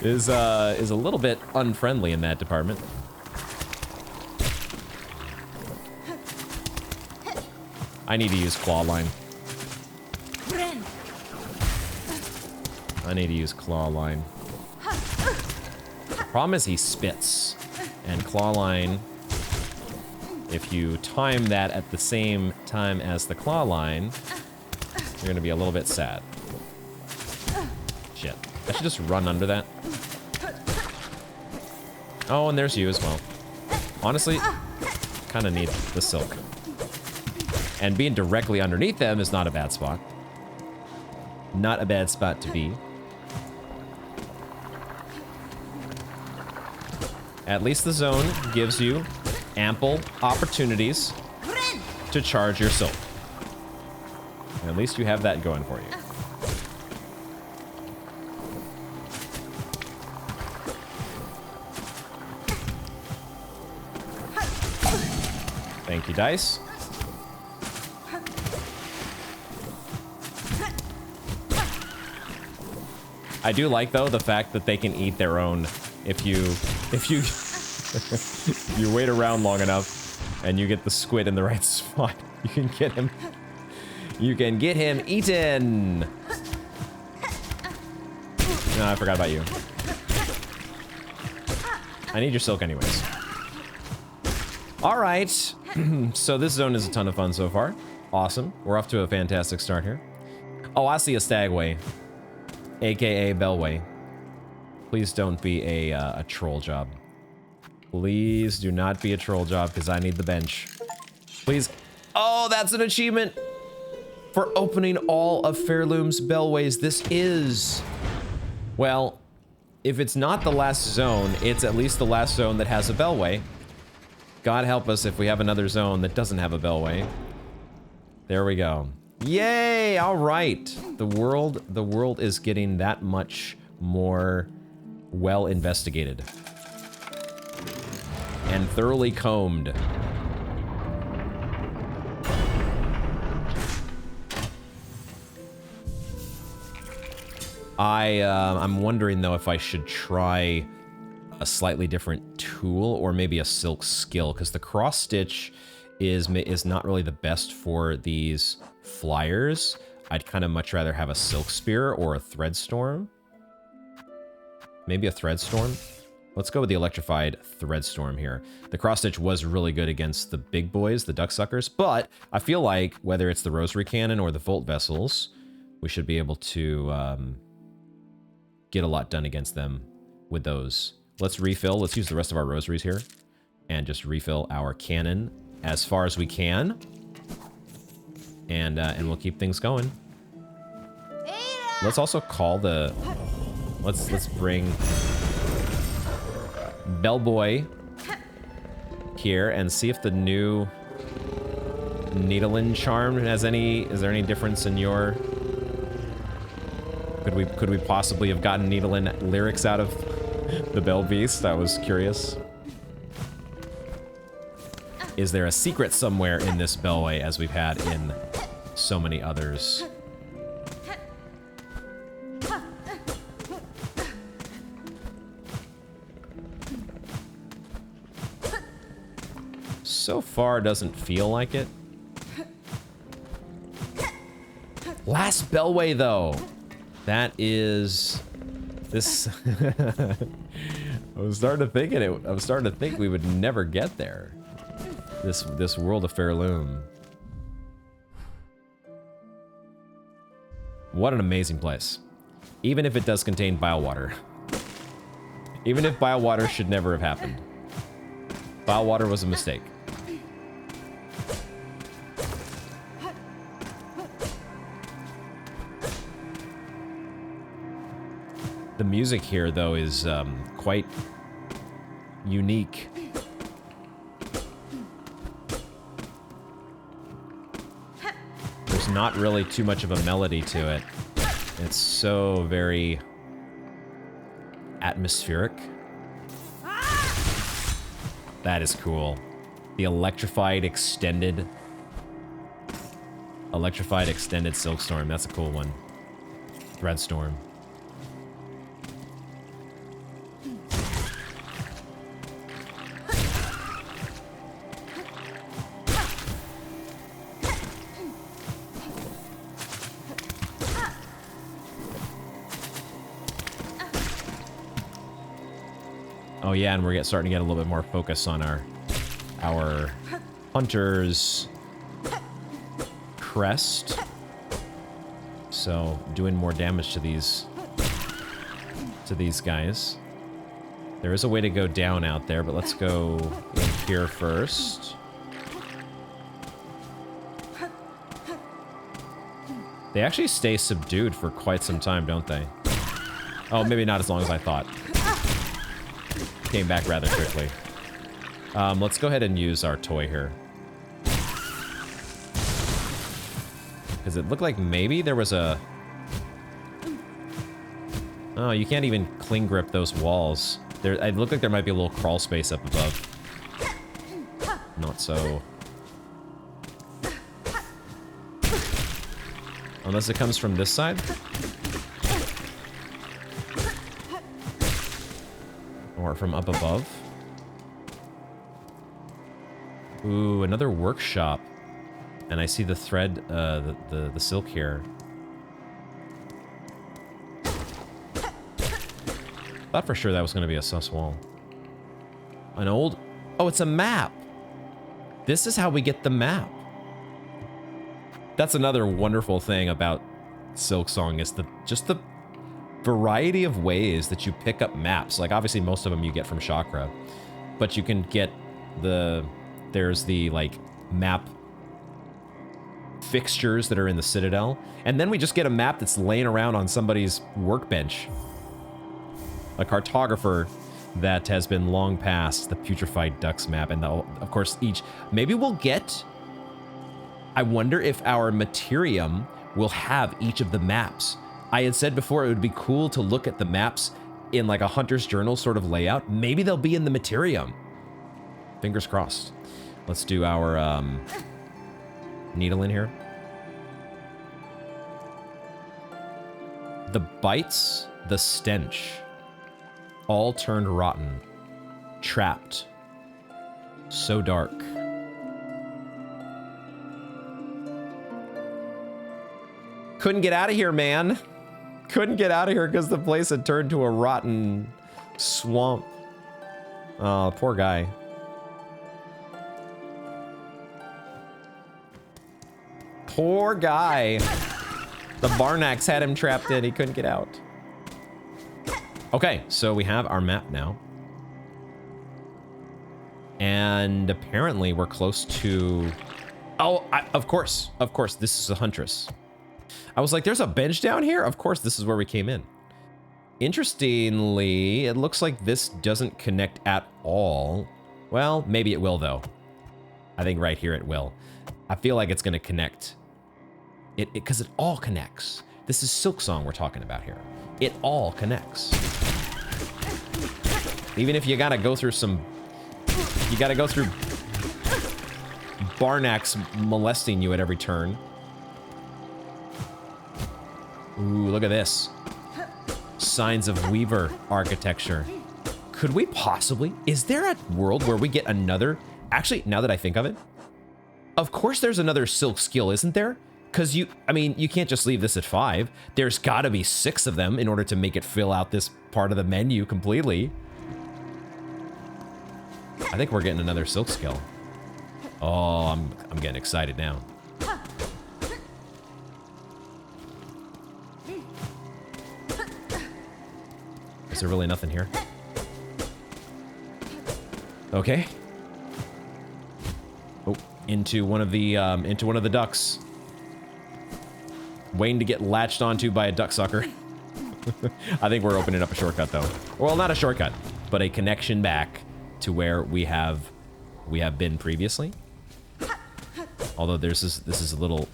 is a little bit unfriendly in that department. I need to use claw line. I need to use claw line. Problem is he spits, and claw line, if you time that at the same time as the claw line, you're gonna be a little bit sad. Shit. I should just run under that. Oh, and there's you as well. Honestly, kind of need the silk. And being directly underneath them is not a bad spot. Not a bad spot to be. At least the zone gives you ample opportunities to charge your silk. And at least you have that going for you. Thank you, dice. I do like, though, the fact that they can eat their own if you you wait around long enough and you get the squid in the right spot, you can get him eaten. No, I forgot about you. I need your silk anyways. All right. So this zone is a ton of fun so far. Awesome. We're off to a fantastic start here. Oh, I see a stagway, aka bellway. Please don't be a troll job. Please do not be a troll job, because I need the bench. Please. Oh, that's an achievement for opening all of Pharloom's bellways. This is, well, if it's not the last zone, it's at least the last zone that has a bellway. God help us if we have another zone that doesn't have a bellway. There we go. Yay! All right. The world is getting that much more well investigated and thoroughly combed. I'm wondering though if I should try a slightly different tool or maybe a silk skill, because the cross stitch is not really the best for these flyers. I'd kind of much rather have a silk spear or a thread storm. Maybe a thread storm. Let's go with the electrified thread storm here. The cross stitch was really good against the big boys, the duck suckers, but I feel like whether it's the rosary cannon or the volt vessels, we should be able to get a lot done against them with those. Let's refill. Let's use the rest of our rosaries here and just refill our cannon as far as we can. And we'll keep things going. Let's also call the... Let's bring Bellboy here and see if the new Needlein charm has any... Is there any difference in your... Could we possibly have gotten Needlein lyrics out of the Bell Beast? I was curious. Is there a secret somewhere in this Bellway as we've had in so many others? So far, doesn't feel like it. Last Bellway, though. That is... This... I was starting to think we would never get there. This world of Pharloom. What an amazing place. Even if it does contain biowater. Even if biowater should never have happened. Biowater was a mistake. The music here, though, is quite unique. There's not really too much of a melody to it. It's so very atmospheric. That is cool. The electrified extended Silkstorm. That's a cool one. Threadstorm. Oh yeah, and we're starting to get a little bit more focus on our hunter's crest. So doing more damage to these guys. There is a way to go down out there, but let's go in here first. They actually stay subdued for quite some time, don't they? Oh, maybe not as long as I thought. Came back rather quickly. Let's go ahead and use our toy here. Because it looked like maybe there was a... Oh, you can't even cling grip those walls. It looked like there might be a little crawl space up above. Not so. Unless it comes from this side? Or from up above? Ooh, another workshop. And I see the thread, the silk here. Thought for sure that was going to be a sus wall. An old... Oh, it's a map! This is how we get the map. That's another wonderful thing about Silksong, is just the variety of ways that you pick up maps. Like, obviously, most of them you get from Chakra. But you can get there's the, like, map fixtures that are in the Citadel. And then we just get a map that's laying around on somebody's workbench. A cartographer that has been long past the putrefied Ducts map. And, of course, maybe we'll get... I wonder if our Materium will have each of the maps. I had said before it would be cool to look at the maps in like a hunter's journal sort of layout. Maybe they'll be in the Materium. Fingers crossed. Let's do our needle in here. The bites, the stench, all turned rotten, trapped, so dark. Couldn't get out of here, man. Couldn't get out of here because the place had turned to a rotten swamp. Oh, poor guy. Poor guy. The Barnax had him trapped in. He couldn't get out. Okay, so we have our map now. And apparently we're close to... Oh, of course, this is a huntress. I was like, there's a bench down here? Of course, this is where we came in. Interestingly, it looks like this doesn't connect at all Well, maybe it will, though. I think right here it will. I feel like it's going to connect. Because it all connects. This is Silksong we're talking about here. It all connects. Even if you gotta go through some... You gotta go through... Barnacks molesting you at every turn. Ooh, look at this. Signs of Weaver architecture. Could we possibly... Is there a world where we get another... Actually, now that I think of it, of course there's another Silk skill, isn't there? Because I mean, you can't just leave this at 5. There's gotta be 6 of them in order to make it fill out this part of the menu completely. I think we're getting another Silk skill. Oh, I'm getting excited now. Is there really nothing here? Okay. Oh, into one of the ducts. Waiting to get latched onto by a duck sucker. I think we're opening up a shortcut though. Well, not a shortcut, but a connection back to where we have been previously. Although this is a little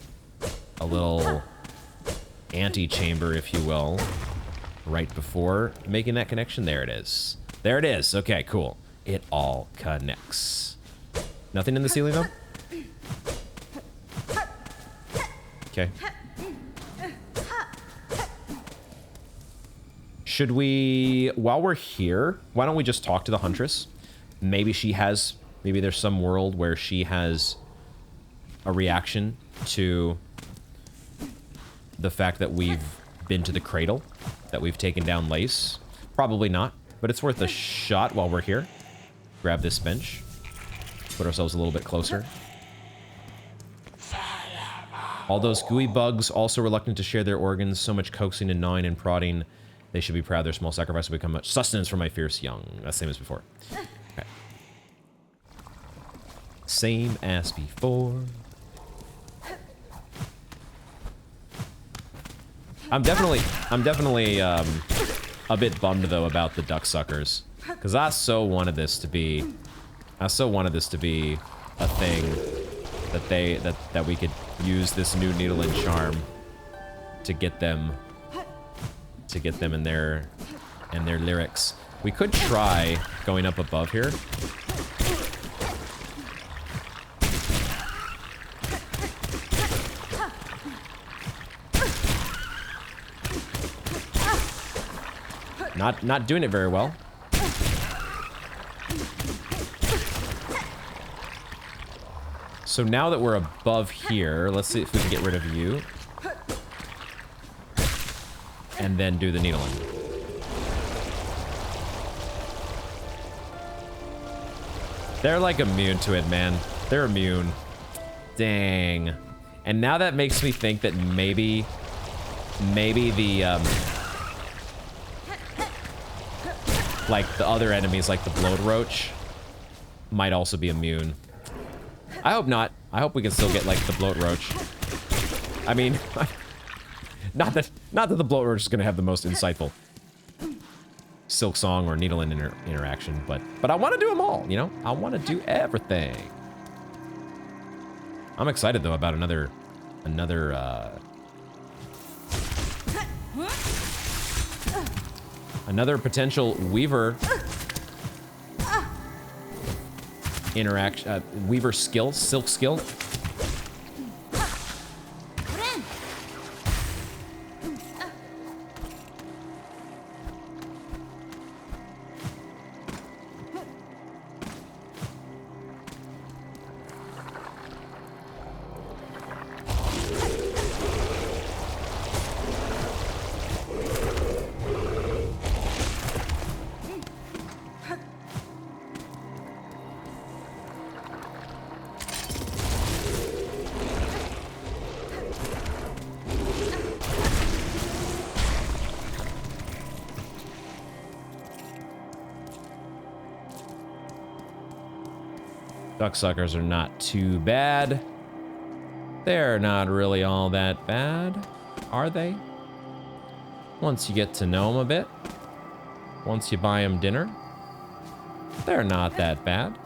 antechamber, if you will, right before making that connection. There it is. There it is. Okay, cool. It all connects. Nothing in the ceiling though? Okay. Should we, while we're here, why don't we just talk to the Huntress? Maybe there's some world where she has a reaction to the fact that we've been to the cradle, that we've taken down Lace. Probably not, but it's worth a shot while we're here. Grab this bench. Put ourselves a little bit closer. All those gooey bugs, also reluctant to share their organs, so much coaxing and gnawing and prodding. They should be proud. Their small sacrifice will become much sustenance for my fierce young. That's the same as before. Okay. Same as before. I'm definitely a bit bummed though about the duck suckers, because I so wanted this to be a thing that we could use this new needle and charm to get them in their lyrics. We could try going up above here. Not doing it very well. So now that we're above here, let's see if we can get rid of you. And then do the needling. They're like immune to it, man. They're immune. Dang. And now that makes me think that maybe the like the other enemies, like the bloat roach, might also be immune. I hope not. I hope we can still get like the bloat roach. I mean, not that the bloat roach is gonna have the most insightful Silksong or needle-in interaction, but I want to do them all. You know, I want to do everything. I'm excited though about another potential Weaver interaction, Weaver skill, Silk skill. Ducksuckers are not too bad. They're not really all that bad, are they? Once you get to know them a bit, once you buy them dinner, they're not that bad.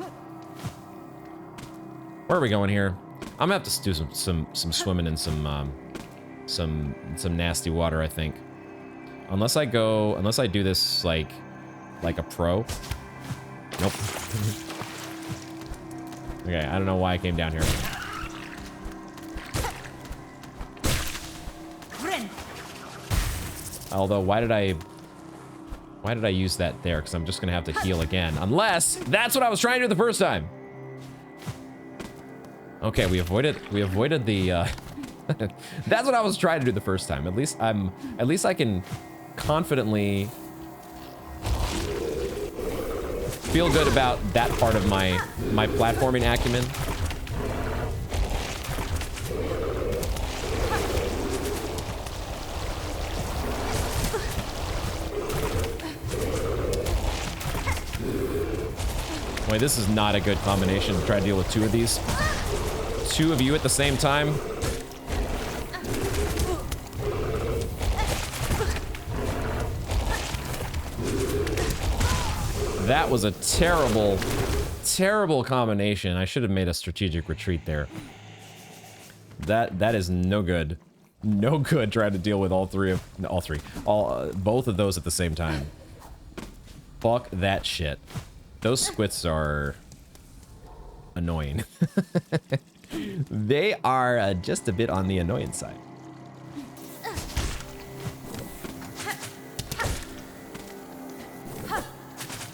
Where are we going here? I'm gonna have to do some swimming in some nasty water, I think. Unless I do this like a pro. Nope. Okay, I don't know why I came down here. Although, why did I use that there? Because I'm just gonna have to heal again. Unless that's what I was trying to do the first time. Okay, we avoided the that's what I was trying to do the first time. At least I can confidently feel good about that part of my platforming acumen. Wait, this is not a good combination to try to deal with two of these. Two of you at the same time. That was a terrible, terrible combination. I should have made a strategic retreat there. That is no good. No good trying to deal with both of those at the same time. Fuck that shit. Those squits are annoying. They are just a bit on the annoying side.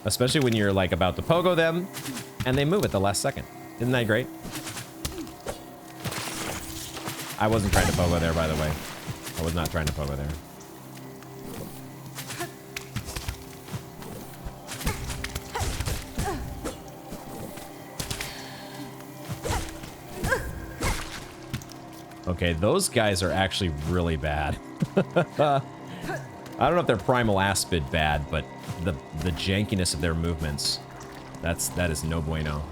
Especially when you're like about to pogo them and they move at the last second. Isn't that great? I wasn't trying to pogo there, by the way. I was not trying to pogo there. Okay, those guys are actually really bad. I don't know if they're primal aspid bad, but the jankiness of their movements, that is no bueno.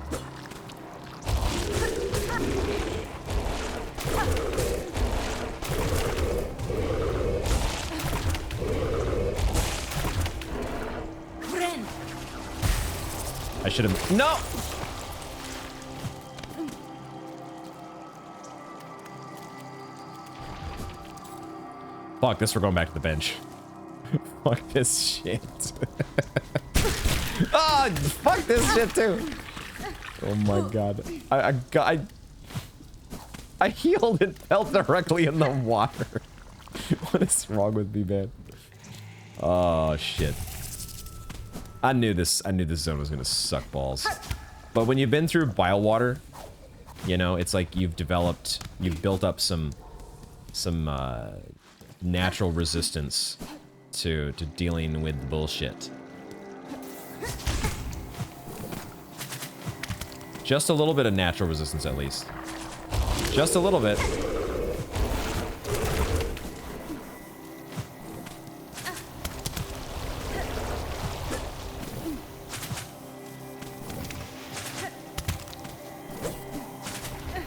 I should have. No! Fuck this, we're going back to the bench. Fuck this shit. Oh, fuck this shit too. Oh my god. I healed and fell directly in the water. What is wrong with me, man? Oh shit. I knew this zone was gonna suck balls. But when you've been through bile water, you know, it's like you've built up some natural resistance to dealing with the bullshit. Just a little bit of natural resistance, at least. Just a little bit.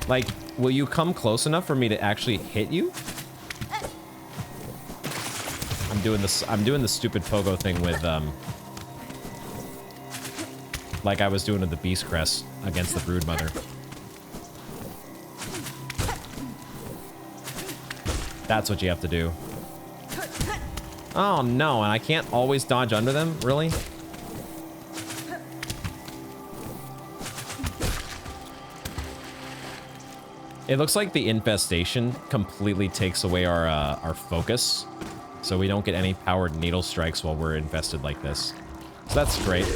Like, will you come close enough for me to actually hit you? I'm doing the stupid pogo thing with like I was doing with the Beast Crest against the Broodmother. That's what you have to do. Oh no, and I can't always dodge under them? Really? It looks like the infestation completely takes away our focus. So we don't get any powered needle strikes while we're infested like this. So that's great.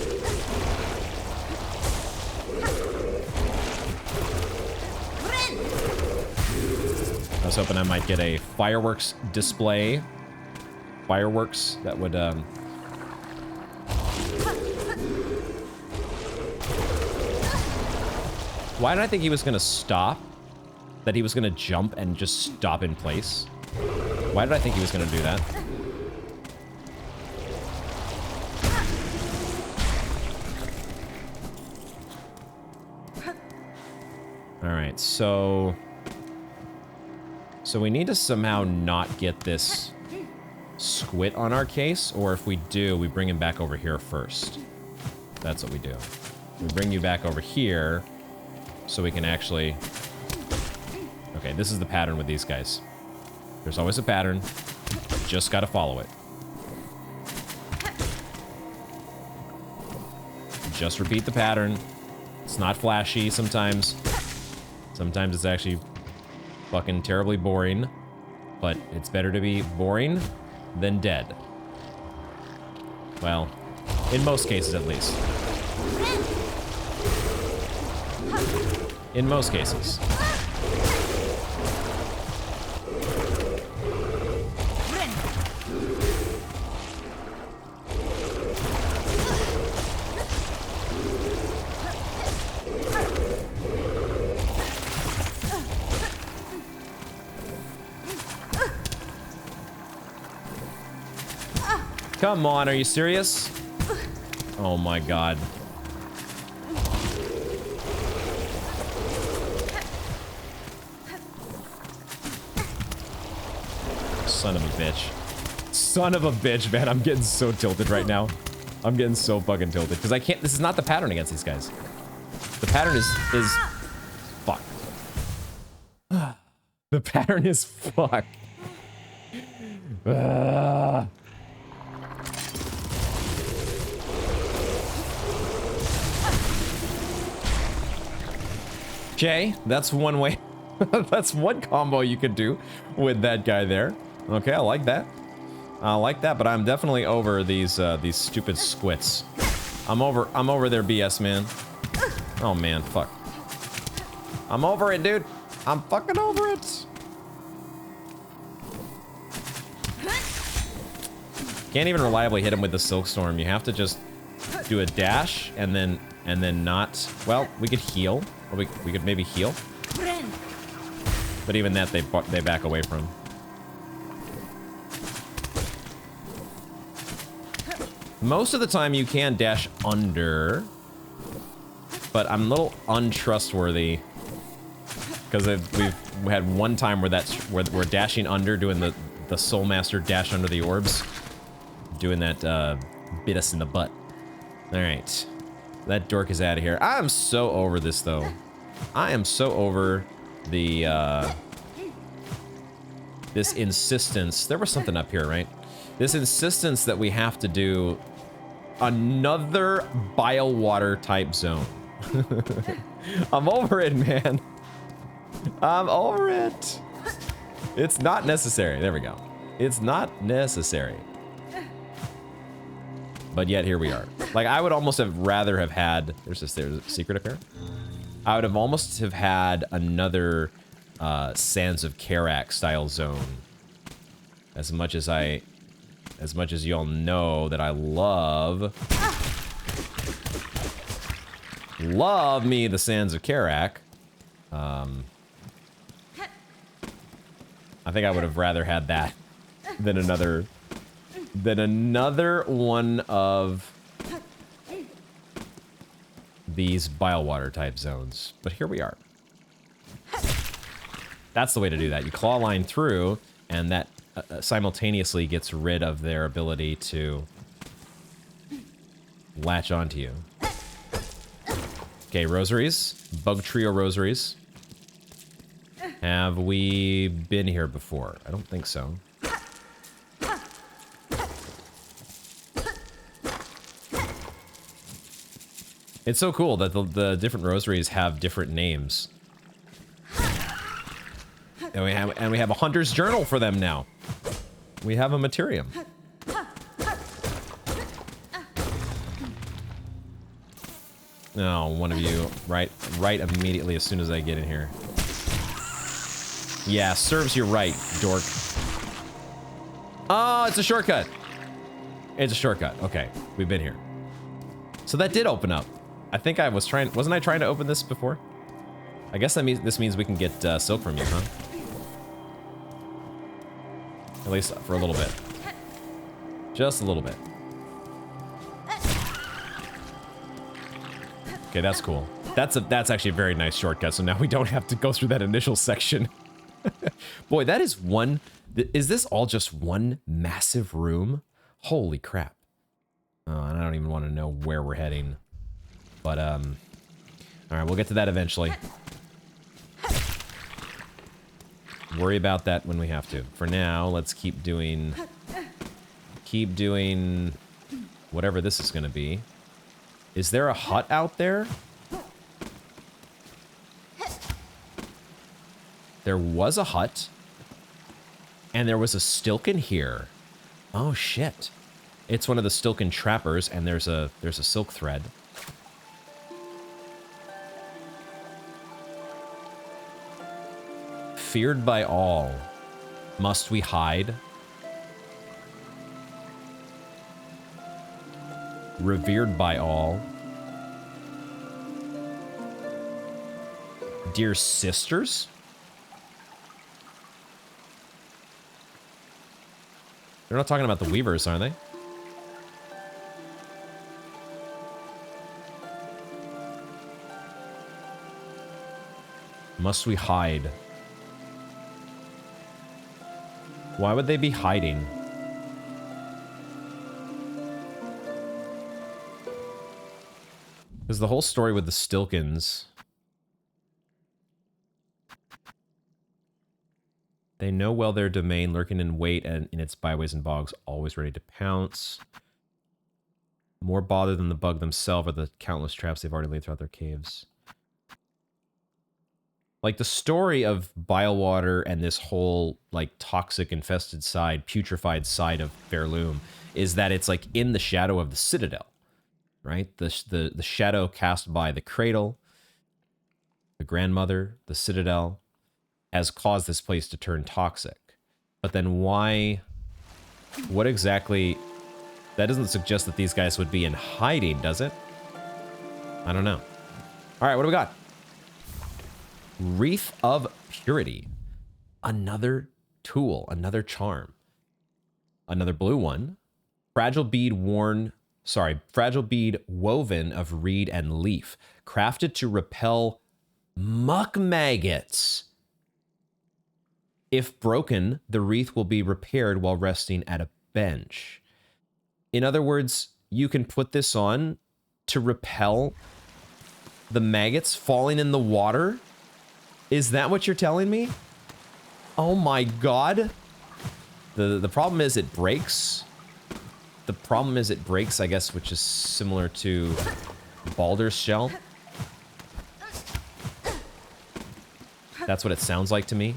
I was hoping I might get a fireworks display. Fireworks that would, Why did I think he was gonna stop? That he was gonna jump and just stop in place? Why did I think he was gonna do that? Alright, so we need to somehow not get this squid on our case, or if we do, we bring him back over here first. That's what we do. We bring you back over here, so we can actually... Okay, this is the pattern with these guys. There's always a pattern. Just gotta follow it. Just repeat the pattern. It's not flashy sometimes. Sometimes it's actually fucking terribly boring. But it's better to be boring than dead. Well, in most cases at least. In most cases. Come on, are you serious? Oh my god. Son of a bitch. Son of a bitch, man. I'm getting so tilted right now. I'm getting so fucking tilted. Because I can't... This is not the pattern against these guys. The pattern is... Fuck. The pattern is fuck. Okay, that's one way. That's one combo you could do with that guy there. Okay, I like that. I like that, but I'm definitely over these stupid squits. I'm over their BS, man. Oh man, fuck. I'm over it, dude. I'm fucking over it. Can't even reliably hit him with the Silkstorm. You have to just do a dash and then not. Well, we could heal. Or we could maybe heal. But even that, they back away from. Most of the time, you can dash under. But I'm a little untrustworthy. Because we've had one time where we're dashing under, doing the Soul Master dash under the orbs. Doing that, bit us in the butt. Alright. That dork is out of here. I'm so over this, though. I am so over the, this insistence. There was something up here, right? This insistence that we have to do another bile water type zone. I'm over it, man. I'm over it. It's not necessary. There we go. It's not necessary. But yet here we are. Like, I would almost have rather have had... There's a secret up here. I would have almost have had another Sands of Karak style zone. As much as y'all know that I love me the Sands of Karak. I think I would have rather had that than another one of these bile water type zones. But here we are. That's the way to do that. You claw line through, and that simultaneously gets rid of their ability to latch onto you. Okay, rosaries. Bug trio rosaries. Have we been here before? I don't think so. It's so cool that the different rosaries have different names. And we have a hunter's journal for them now. We have a materium. Oh, one of you right immediately as soon as I get in here. Yeah, serves you right, dork. Oh, it's a shortcut. It's a shortcut. Okay, we've been here. So that did open up. I think I was trying... Wasn't I trying to open this before? I guess this means we can get silk from you, huh? At least for a little bit. Just a little bit. Okay, that's cool. That's actually a very nice shortcut, so now we don't have to go through that initial section. Boy, that is one... Is this all just one massive room? Holy crap. Oh, and I don't even want to know where we're heading. But, All right, we'll get to that eventually. Worry about that when we have to. For now, let's keep doing whatever this is going to be. Is there a hut out there? There was a hut. And there was a Stilken here. Oh shit. It's one of the Stilken trappers, and there's a silk thread. Feared by all. Must we hide? Revered by all. Dear sisters? They're not talking about the Weavers, are they? Must we hide? Why would they be hiding? Because the whole story with the Stilkens... They know well their domain, lurking in wait and in its byways and bogs, always ready to pounce. More bother than the bug themselves are the countless traps they've already laid throughout their caves. Like, the story of Bilewater and this whole, like, toxic, infested side, putrefied side of Pharloom is that it's, like, in the shadow of the Citadel, right? The shadow cast by the Cradle, the Grandmother, the Citadel, has caused this place to turn toxic. But then why... What exactly... That doesn't suggest that these guys would be in hiding, does it? I don't know. Alright, what do we got? Wreath of Purity. Another tool, another charm. Another blue one. Fragile bead woven of reed and leaf. Crafted to repel muck maggots. If broken, the wreath will be repaired while resting at a bench. In other words, you can put this on to repel the maggots falling in the water? Is that what you're telling me? Oh my god. The problem is it breaks. The problem is it breaks, I guess, which is similar to Baldur's Shell. That's what it sounds like to me.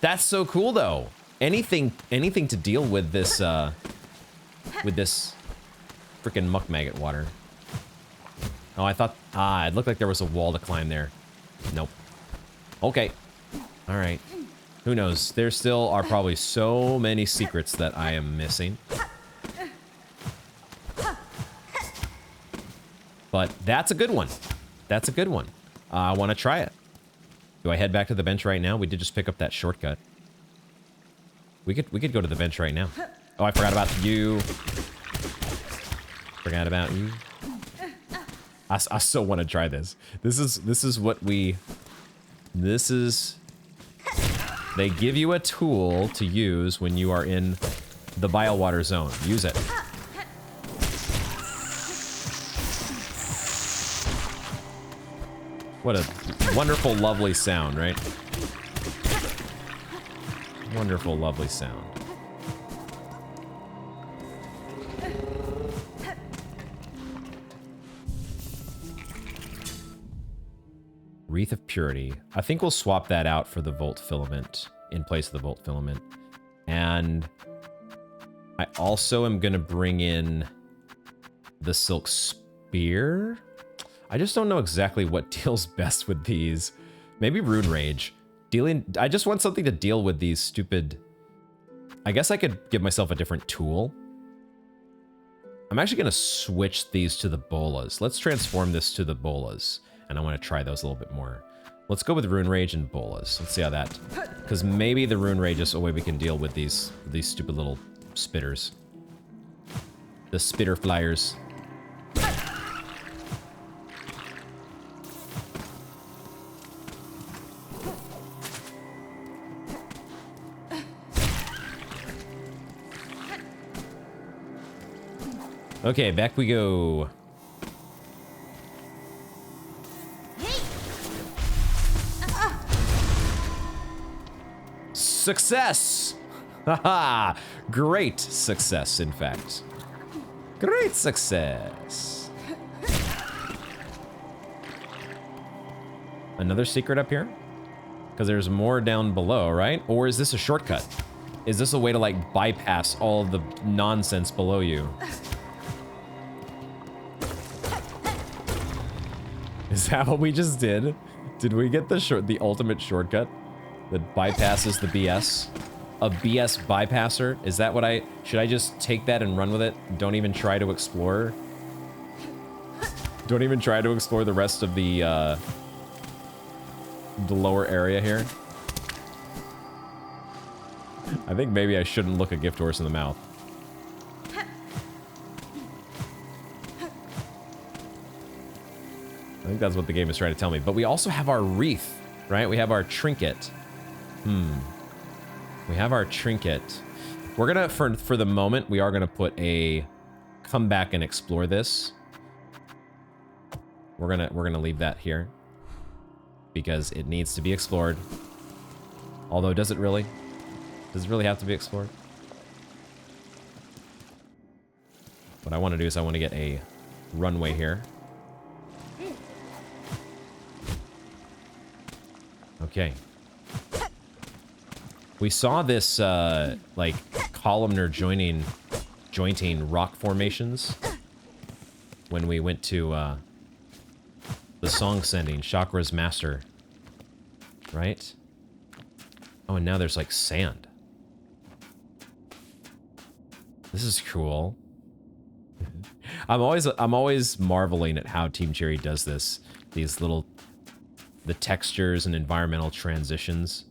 That's so cool, though. Anything to deal with this freaking muck maggot water. Oh, I thought, it looked like there was a wall to climb there. Nope. Okay. All right. Who knows? There still are probably so many secrets that I am missing. But that's a good one. That's a good one. I want to try it. Do I head back to the bench right now? We did just pick up that shortcut. We could go to the bench right now. Oh, I forgot about you. Forgot about you. I still want to try this. This is what we... This is... They give you a tool to use when you are in the Bilewater zone. Use it. What a wonderful, lovely sound, right? Wonderful, lovely sound. Wreath of Purity. I think we'll swap that out for the Volt Filament, in place of the Volt Filament. And I also am going to bring in the Silk Spear. I just don't know exactly what deals best with these. Maybe Rune Rage. I just want something to deal with these stupid... I guess I could give myself a different tool. I'm actually going to switch these to the Bolas. Let's transform this to the Bolas. And I want to try those a little bit more. Let's go with Rune Rage and Bolas. Let's see how that... Because maybe the Rune Rage is a way we can deal with these stupid little spitters. The spitter flyers. Okay, back we go. Success! Haha! Great success, in fact. Great success. Another secret up here? Because there's more down below, right? Or is this a shortcut? Is this a way to, like, bypass all of the nonsense below you? Is that what we just did? Did we get the ultimate shortcut that bypasses the BS? A BS bypasser? Is that what should I just take that and run with it? Don't even try to explore? Don't even try to explore the rest of the lower area here? I think maybe I shouldn't look a gift horse in the mouth. I think that's what the game is trying to tell me. But we also have our wreath, right? We have our trinket. We have our trinket. We're gonna, for the moment, we are gonna come back and explore this. We're gonna leave that here because it needs to be explored. Although, does it really? Does it really have to be explored? What I want to do is I want to get a runway here. Okay. We saw this, like, columnar jointing rock formations when we went to, the song sending, Chakra's Master. Right? Oh, and now there's, like, sand. This is cool. I'm always marveling at how Team Cherry does this. These little, the textures and environmental transitions.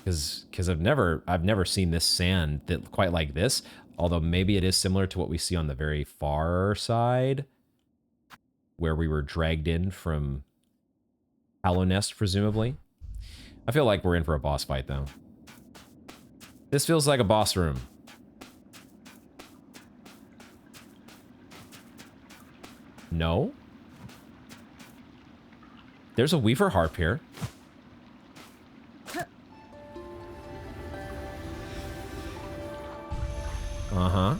Because I've never seen this sand that quite like this. Although maybe it is similar to what we see on the very far side, where we were dragged in from Hollow Nest, presumably. I feel like we're in for a boss fight, though. This feels like a boss room. No? There's a Weaver Harp here. Uh-huh.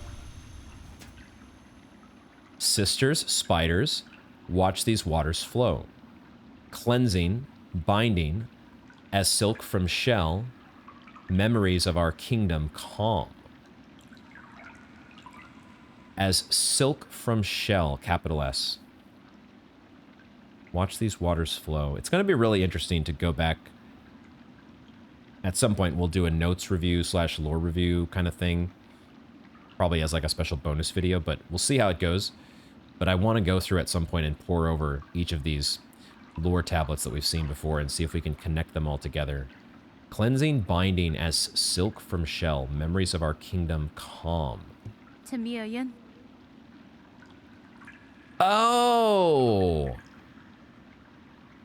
Sisters, spiders, watch these waters flow. Cleansing, binding, as silk from shell, memories of our kingdom calm. As silk from shell, capital S. Watch these waters flow. It's going to be really interesting to go back. At some point, we'll do a notes review / lore review kind of thing. Probably as like a special bonus video, but we'll see how it goes. But I want to go through at some point and pour over each of these lore tablets that we've seen before and see if we can connect them all together. Cleansing, binding, as silk from shell, memories of our kingdom calm. Oh!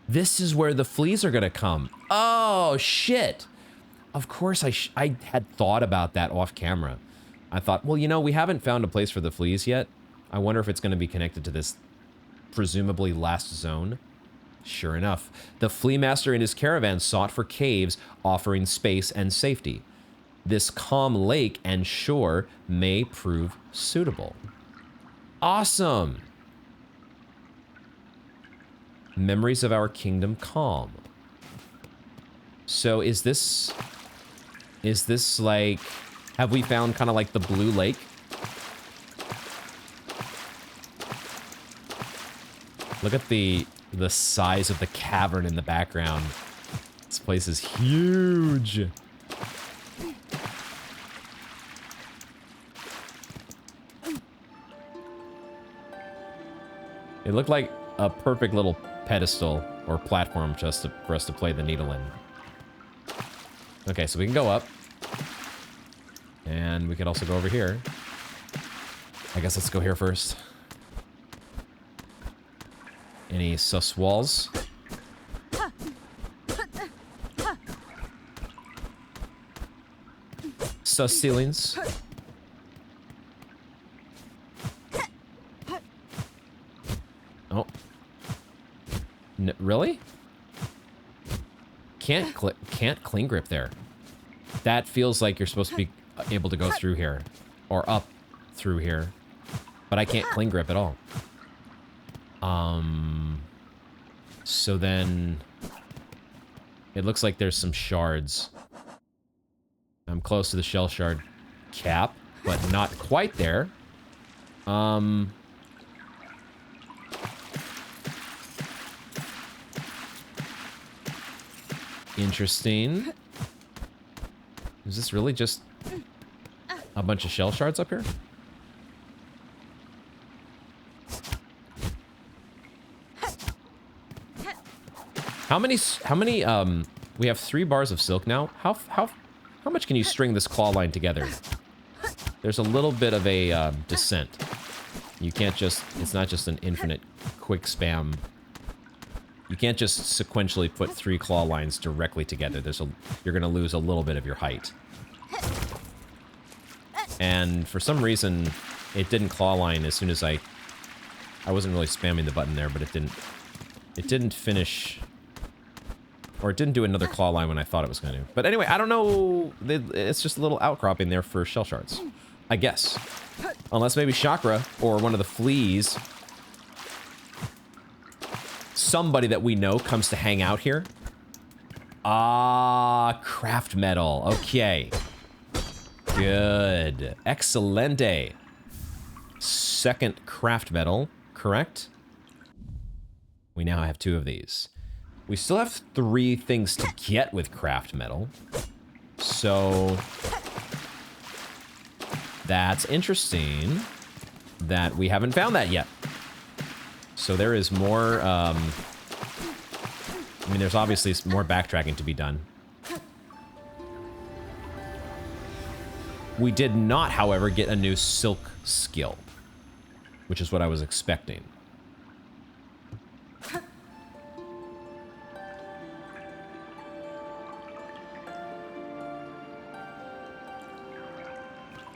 This is where the fleas are gonna come. Oh, shit! Of course, I had thought about that off camera. I thought, well, you know, we haven't found a place for the fleas yet. I wonder if it's going to be connected to this presumably last zone. Sure enough, the flea master and his caravan sought for caves offering space and safety. This calm lake and shore may prove suitable. Awesome! Memories of our kingdom calm. So is this like, have we found kind of like the blue lake? Look at the size of the cavern in the background. This place is huge. It looked like a perfect little pedestal or platform just for us to play the needle in. Okay, so we can go up. And we could also go over here. I guess let's go here first. Any sus walls? Sus ceilings? Oh. Really? Can't can't clean grip there. That feels like you're supposed to be able to go through here. Or up through here. But I can't clean grip at all. So then... It looks like there's some shards. I'm close to the shell shard cap, but not quite there. Interesting. Is this really just a bunch of shell shards up here? How many, we have 3 bars of silk now. How much can you string this claw line together? There's a little bit of a descent. You can't just, it's not just an infinite quick spam. You can't just sequentially put 3 claw lines directly together. You're gonna lose a little bit of your height. And for some reason, it didn't claw line as soon as I wasn't really spamming the button there, but it didn't finish, or it didn't do another claw line when I thought it was gonna do. But anyway, I don't know, it's just a little outcropping there for shell shards, I guess. Unless maybe Chakra, or one of the fleas, somebody that we know comes to hang out here. Ah, craft metal, okay. Good. Excelente. Second craft metal, correct? We now have 2 of these. We still have 3 things to get with craft metal. So... That's interesting that we haven't found that yet. So there is more, I mean, there's obviously more backtracking to be done. We did not, however, get a new silk skill, which is what I was expecting.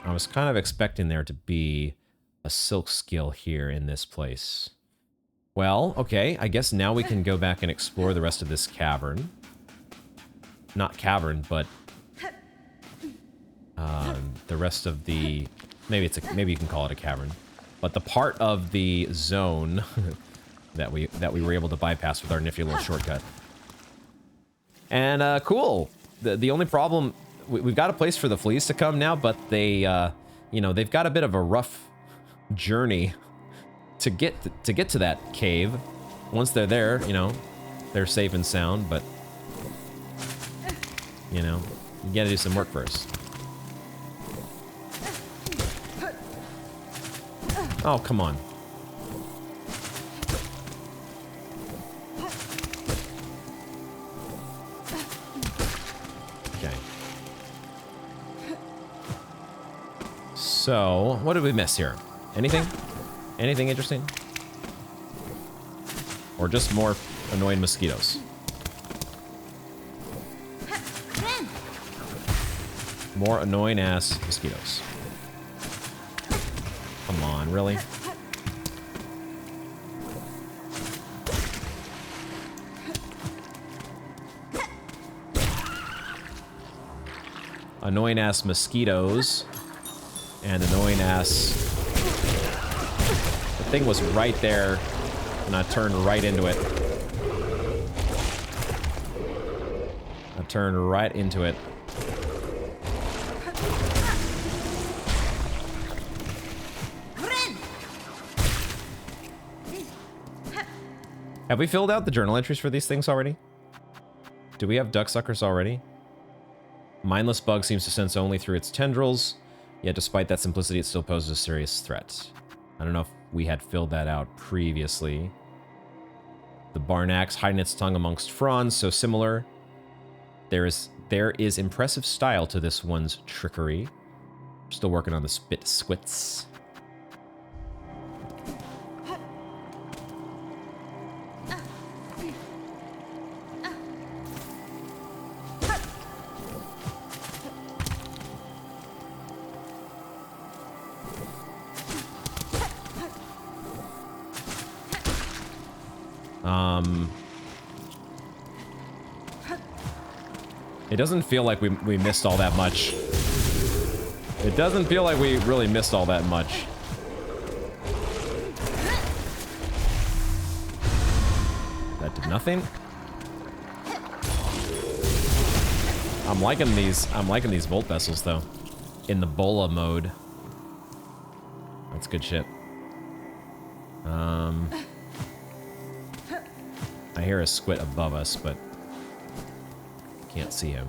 I was kind of expecting there to be a silk skill here in this place. Well, okay, I guess now we can go back and explore the rest of this cavern. Not cavern, but the rest of the... Maybe you can call it a cavern. But the part of the zone that we were able to bypass with our nifty little shortcut. And cool. The only problem, we've got a place for the fleas to come now, but they you know, they've got a bit of a rough journey to get to that cave. Once they're there, you know, they're safe and sound, but you know, you gotta do some work first. Oh, come on. Okay. So, what did we miss here? Anything? Anything interesting? Or just more annoying mosquitoes? More annoying ass mosquitoes. Come on, really? Annoying ass mosquitoes. And annoying ass... The thing was right there, and I turned right into it. I turned right into it. Have we filled out the journal entries for these things already? Do we have duck suckers already? Mindless bug seems to sense only through its tendrils, yet despite that simplicity it still poses a serious threat. I don't know if we had filled that out previously. The barn axe hiding its tongue amongst fronds, so similar. There is impressive style to this one's trickery. Still working on the spit squits. It doesn't feel like we missed all that much. It doesn't feel like we really missed all that much. That did nothing. I'm liking these Volt Vessels though. In the Bola mode. That's good shit. I hear a squid above us, but can't see him.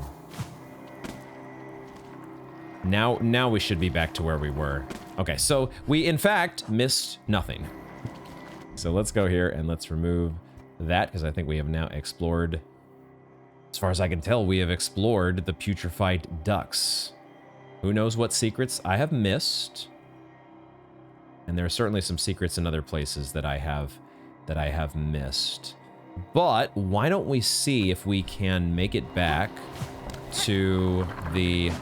Now we should be back to where we were. Okay, so we in fact missed nothing. So let's go here and let's remove that, because I think we have now explored, as far as I can tell, we have explored the putrefied ducts. Who knows what secrets I have missed? And there are certainly some secrets in other places that I have missed. But why don't we see if we can make it back to the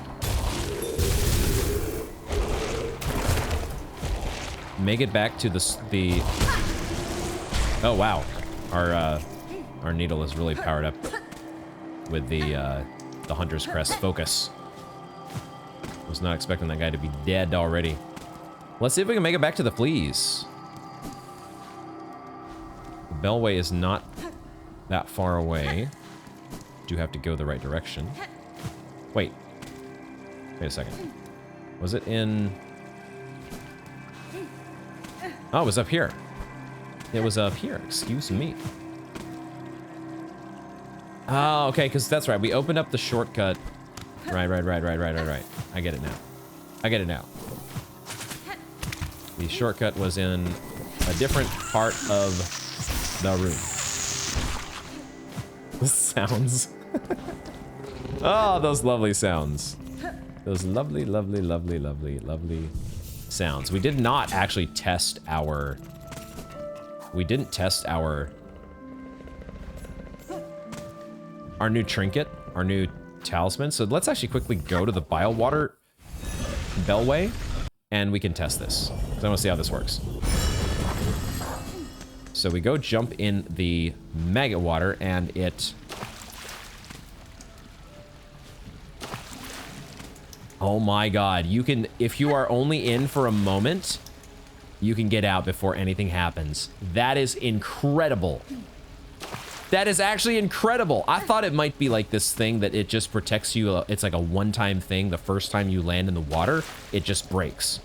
oh wow, our needle is really powered up with the Hunter's Crest focus. Was not expecting that guy to be dead already. Let's see if we can make it back to the fleas. The Bellway is not that far away. Do have to go the right direction. Wait a second. Was it in... Oh, it was up here. It was up here, excuse me. Oh, okay, because that's right. We opened up the shortcut. Right. I get it now. The shortcut was in a different part of the room. The sounds. Oh, those lovely sounds. Those lovely sounds. We did not actually test our... We didn't test our new trinket, our new talisman. So let's actually quickly go to the Bilewater Bellway, and we can test this. So I want to see how this works. So we go jump in the Mega Water, and it... Oh my god, you can, if you are only in for a moment, you can get out before anything happens. That is incredible. That is actually incredible. I thought it might be like this thing that it just protects you. It's like a one-time thing. The first time you land in the water, it just breaks.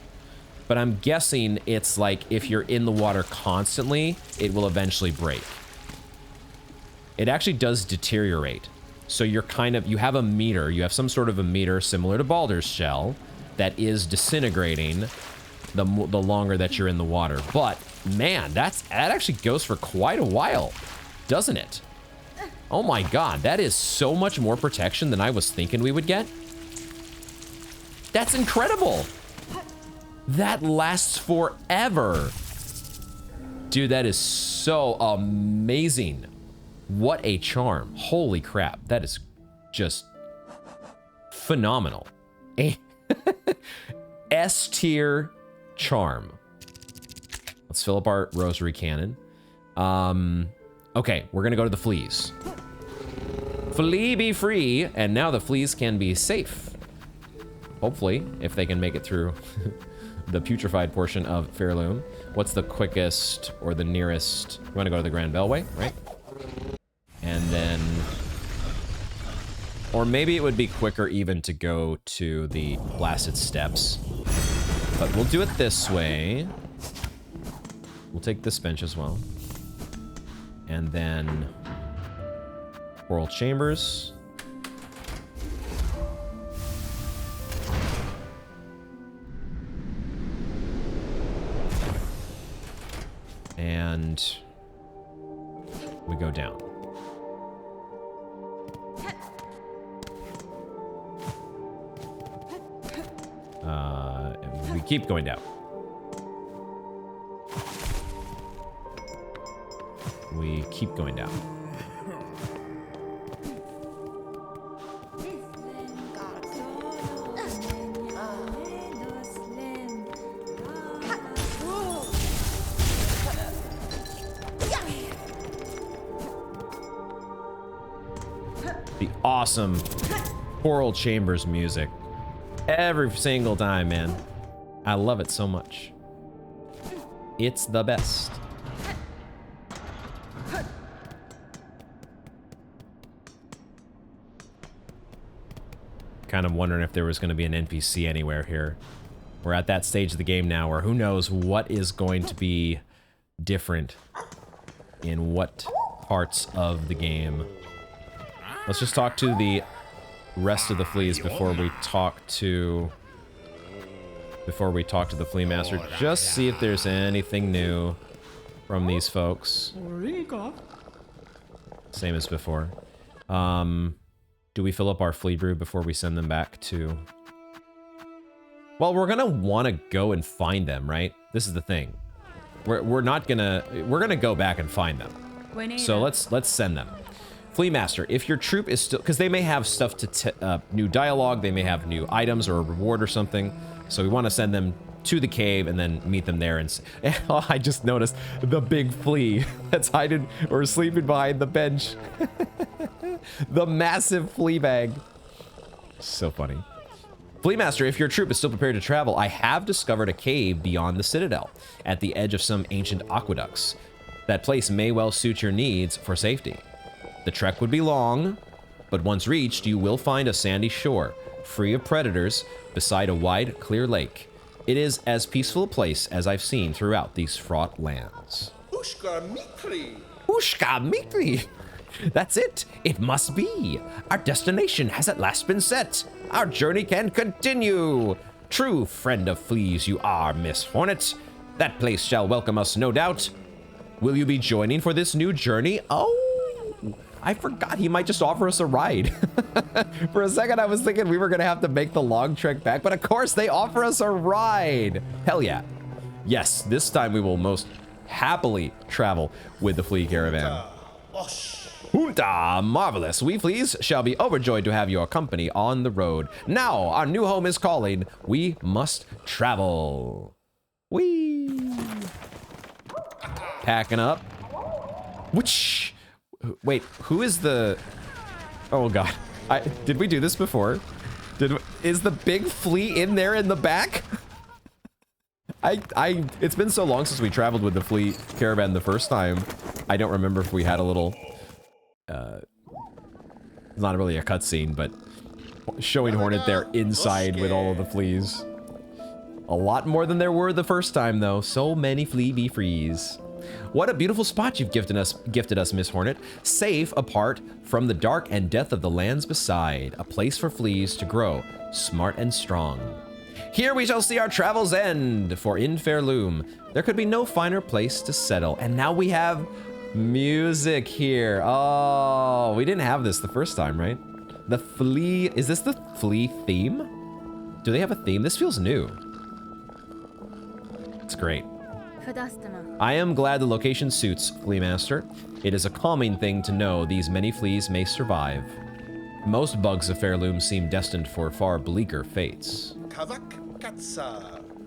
But I'm guessing it's like if you're in the water constantly, it will eventually break. It actually does deteriorate. So you're kind of, you have a meter, you have some sort of a meter similar to Baldur's Shell that is disintegrating the longer that you're in the water. But man, that actually goes for quite a while, doesn't it? Oh my god, that is so much more protection than I was thinking we would get. That's incredible. That lasts forever. Dude, that is so amazing. What a charm. Holy crap. That is just phenomenal. A S-tier charm. Let's fill up our rosary cannon. Okay, we're gonna go to the fleas. Flea be free, and now the fleas can be safe. Hopefully, if they can make it through the putrefied portion of Pharloom. What's the quickest or the nearest? We wanna go to the Grand Bellway, right? And then, or maybe it would be quicker even to go to the Blasted Steps. But we'll do it this way. We'll take this bench as well. And then Coral Chambers. And we go down. We keep going down. We keep going down. awesome choral chambers music. Every single time, man. I love it so much. It's the best. Kind of wondering if there was going to be an NPC anywhere here. We're at that stage of the game now where who knows what is going to be different in what parts of the game. Let's just talk to the rest of the fleas before we talk to the flea master. Just see if there's anything new from these folks. Same as before. Do we fill up our flea brew before we send them back to... Well, we're gonna want to go and find them, right? This is the thing. We're gonna go back and find them. So let's send them. Flea Master, if your troop is still... Because they may have stuff to... new dialogue, they may have new items or a reward or something. So we want to send them to the cave and then meet them there. And oh, I just noticed the big flea that's hiding or sleeping behind the bench. The massive flea bag. So funny. Flea Master, if your troop is still prepared to travel, I have discovered a cave beyond the citadel, at the edge of some ancient aqueducts. That place may well suit your needs for safety. The trek would be long, but once reached, you will find a sandy shore, free of predators, beside a wide, clear lake. It is as peaceful a place as I've seen throughout these fraught lands. Ushka Mitri! Ushka Mitri! That's it! It must be! Our destination has at last been set! Our journey can continue! True friend of fleas you are, Miss Hornet. That place shall welcome us, no doubt. Will you be joining for this new journey? Oh, I forgot he might just offer us a ride. For a second, I was thinking we were gonna have to make the long trek back, but of course they offer us a ride. Hell yeah. Yes, this time we will most happily travel with the flea caravan. Junta, marvelous. We fleas shall be overjoyed to have your company on the road. Now, our new home is calling. We must travel. Whee! Packing up. Which... Wait, who is the... Oh god. Did we do this before? Is the big flea in there in the back? It's been so long since we traveled with the flea caravan the first time. I don't remember if we had a little... it's not really a cutscene, but showing Hornet there inside with all of the fleas. A lot more than there were the first time, though. So many flea be frees. What a beautiful spot you've gifted us, Miss Hornet. Safe apart from the dark and death of the lands beside. A place for fleas to grow, smart and strong. Here we shall see our travels end, for in Pharloom, there could be no finer place to settle. And now we have music here. Oh, we didn't have this the first time, right? The flea, is this the flea theme? Do they have a theme? This feels new. It's great. I am glad the location suits, Flea Master. It is a calming thing to know these many fleas may survive. Most bugs of Pharloom seem destined for far bleaker fates.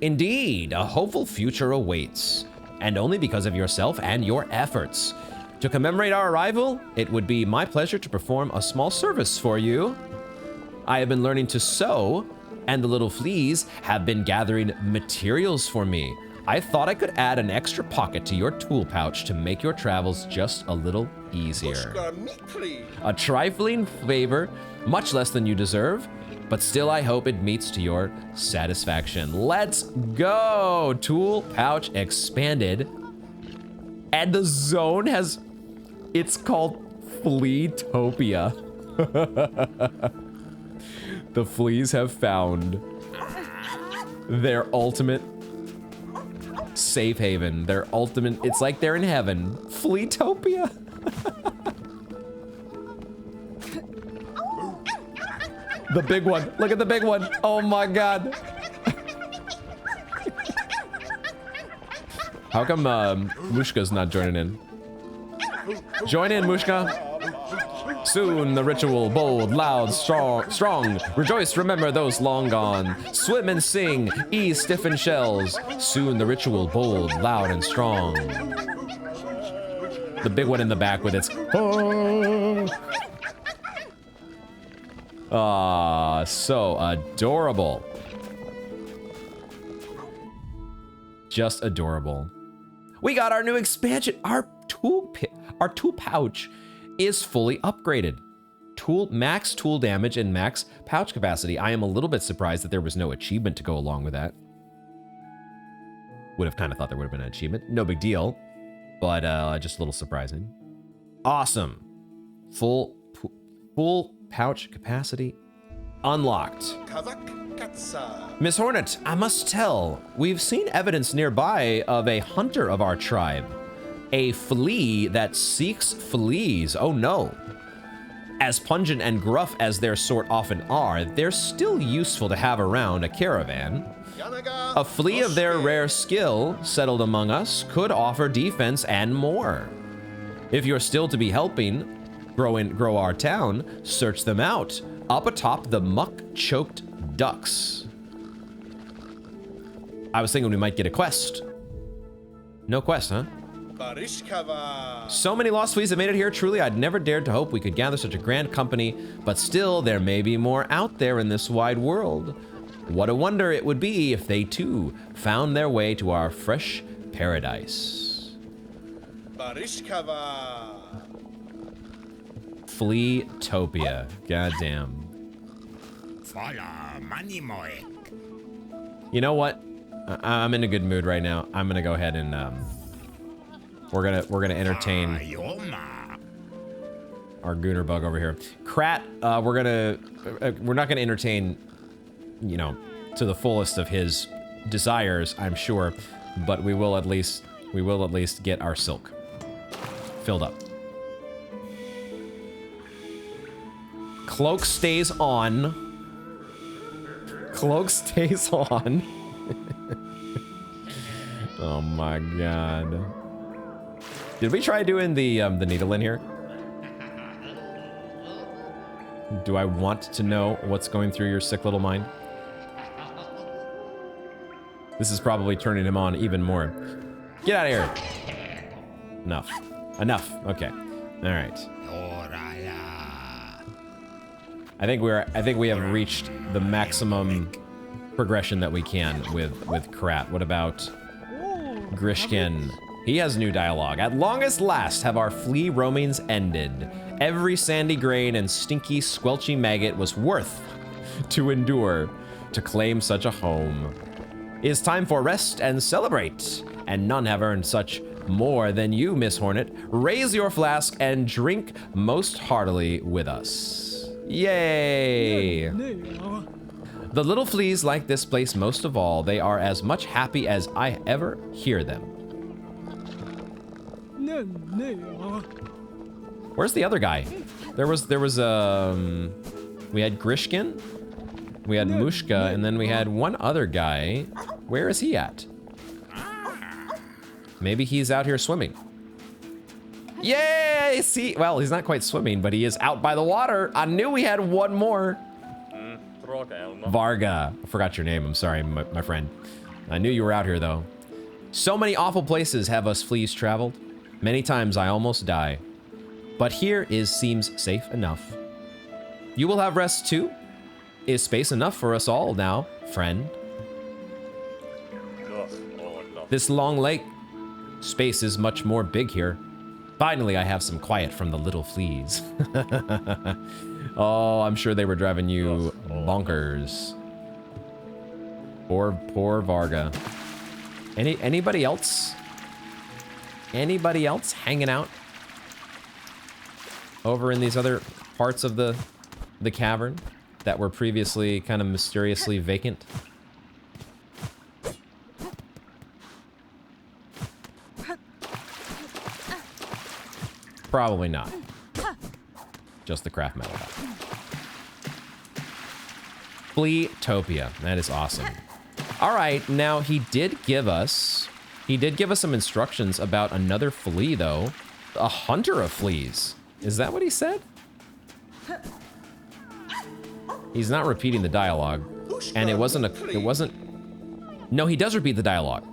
Indeed, a hopeful future awaits, and only because of yourself and your efforts. To commemorate our arrival, it would be my pleasure to perform a small service for you. I have been learning to sew, and the little fleas have been gathering materials for me. I thought I could add an extra pocket to your tool pouch to make your travels just a little easier. A trifling favor, much less than you deserve, but still I hope it meets to your satisfaction. Let's go! Tool pouch expanded. And the zone has... It's called Fleatopia. The fleas have found their ultimate safe haven, their ultimate, it's like they're in heaven. Fleatopia. The big one, look at the big one. Oh my god. How come Mushka's not joining in? Join in, Mushka. Soon the ritual, bold, loud, strong. Rejoice, remember those long gone. Swim and sing, ease stiffened shells. Soon the ritual, bold, loud, and strong. The big one in the back with its... Oh. Ah, so adorable. Just adorable. We got our new expansion. Our tool pouch is fully upgraded. Max tool damage and max pouch capacity. I am a little bit surprised that there was no achievement to go along with that. Would have kind of thought there would have been an achievement. No big deal, but just a little surprising. Awesome. Full pouch capacity unlocked. Miss Hornet, I must tell, we've seen evidence nearby of a hunter of our tribe. A flea that seeks fleas. Oh no. As pungent and gruff as their sort often are, they're still useful to have around a caravan. A flea of their rare skill, settled among us, could offer defense and more. If you're still to be helping grow our town, search them out, up atop the muck-choked Ducts. I was thinking we might get a quest. No quest, huh? So many lost fleas have made it here. Truly, I'd never dared to hope we could gather such a grand company, but still, there may be more out there in this wide world. What a wonder it would be if they too found their way to our fresh paradise. Fleatopia. Goddamn. You know what? I'm in a good mood right now. I'm gonna go ahead and we're gonna entertain our Gooner bug over here. Krat, we're not gonna entertain, you know, to the fullest of his desires, I'm sure, but we will at least get our silk filled up. Cloak stays on. Cloak stays on. Oh my god. Did we try doing the needle in here? Do I want to know what's going through your sick little mind? This is probably turning him on even more. Get out of here. Enough. Enough. Okay. All right. I think we have reached the maximum progression that we can with Krat. What about Grishkin? He has new dialogue. At longest last have our flea roamings ended. Every sandy grain and stinky, squelchy maggot was worth to endure to claim such a home. It is time for rest and celebrate, and none have earned such more than you, Miss Hornet. Raise your flask and drink most heartily with us. Yay! The little fleas like this place most of all. They are as much happy as I ever hear them. Where's the other guy? There was we had Grishkin, we had Mushka, and then we had one other guy. Where is he at? Maybe he's out here swimming. Yay! See, well, he's not quite swimming, but he is out by the water. I knew we had one more. Varga. I forgot your name. I'm sorry, my friend. I knew you were out here, though. So many awful places have us fleas traveled. Many times I almost die. But here seems safe enough. You will have rest, too? Is space enough for us all now, friend? This long lake. Space is much more big here. Finally, I have some quiet from the little fleas. Oh, I'm sure they were driving you bonkers. Poor Varga. Anybody else? Anybody else hanging out over in these other parts of the cavern that were previously kind of mysteriously vacant? Probably not. Just the craft metal. Fleatopia. That is awesome. All right, now he did give us some instructions about another flea, though. A hunter of fleas. Is that what he said? He's not repeating the dialogue, and it wasn't. No, he does repeat the dialogue.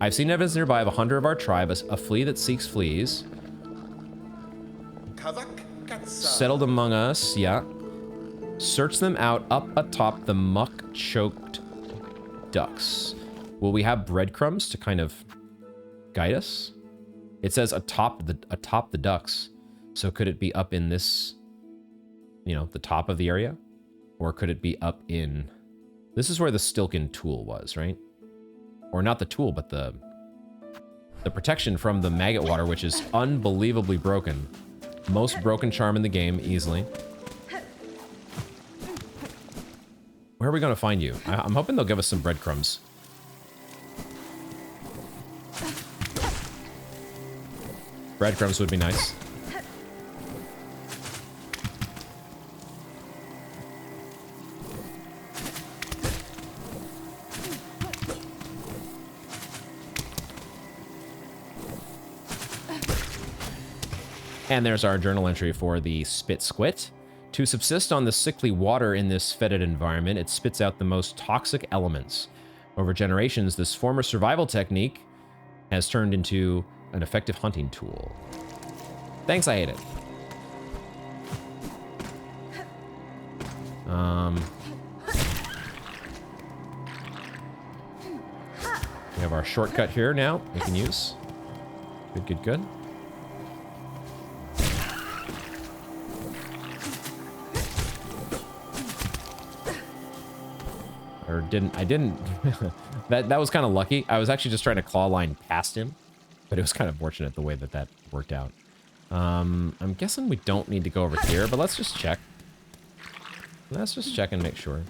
I've seen evidence nearby of a hunter of our tribe, a flea that seeks fleas. Settled among us, yeah. Search them out up atop the muck-choked ducts. Will we have breadcrumbs to kind of guide us? It says atop the ducts. So could it be up in this, you know, the top of the area? Or could it be up in... This is where the Stilken tool was, right? Or not the tool, but the protection from the maggot water, which is unbelievably broken. Most broken charm in the game, easily. Where are we going to find you? I'm hoping they'll give us some breadcrumbs. Breadcrumbs would be nice. And there's our journal entry for the Spit Squit. To subsist on the sickly water in this fetid environment, it spits out the most toxic elements. Over generations, this former survival technique has turned into an effective hunting tool. Thanks, I hate it. We have our shortcut here now we can use. Good, good, good. Or I didn't. that was kind of lucky. I was actually just trying to claw line past him, but it was kind of fortunate the way that worked out. I'm guessing we don't need to go over here, but let's just check. Let's just check and make sure.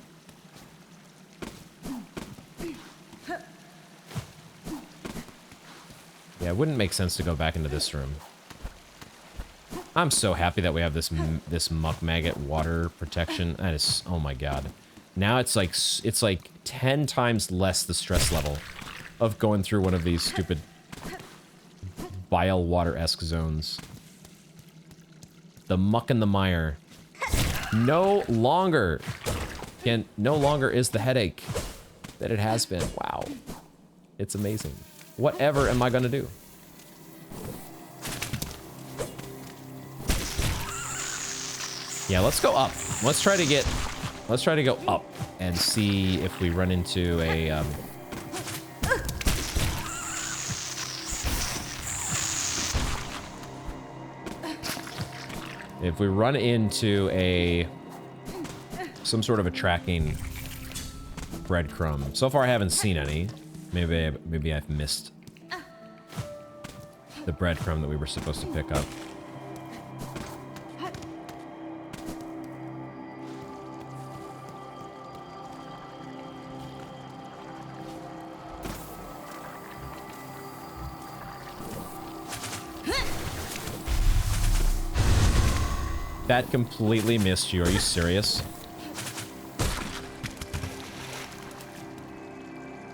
Yeah, it wouldn't make sense to go back into this room. I'm so happy that we have this muck maggot water protection. That is, oh my god. Now it's like 10 times less the stress level of going through one of these stupid bile water-esque zones. The muck and the mire. No longer is the headache that it has been. Wow. It's amazing. Whatever am I gonna do? Yeah, let's go up. Let's try to go up and see if we run into a, if we run into some sort of a tracking breadcrumb. So far I haven't seen any. Maybe I've missed the breadcrumb that we were supposed to pick up. That completely missed you. Are you serious?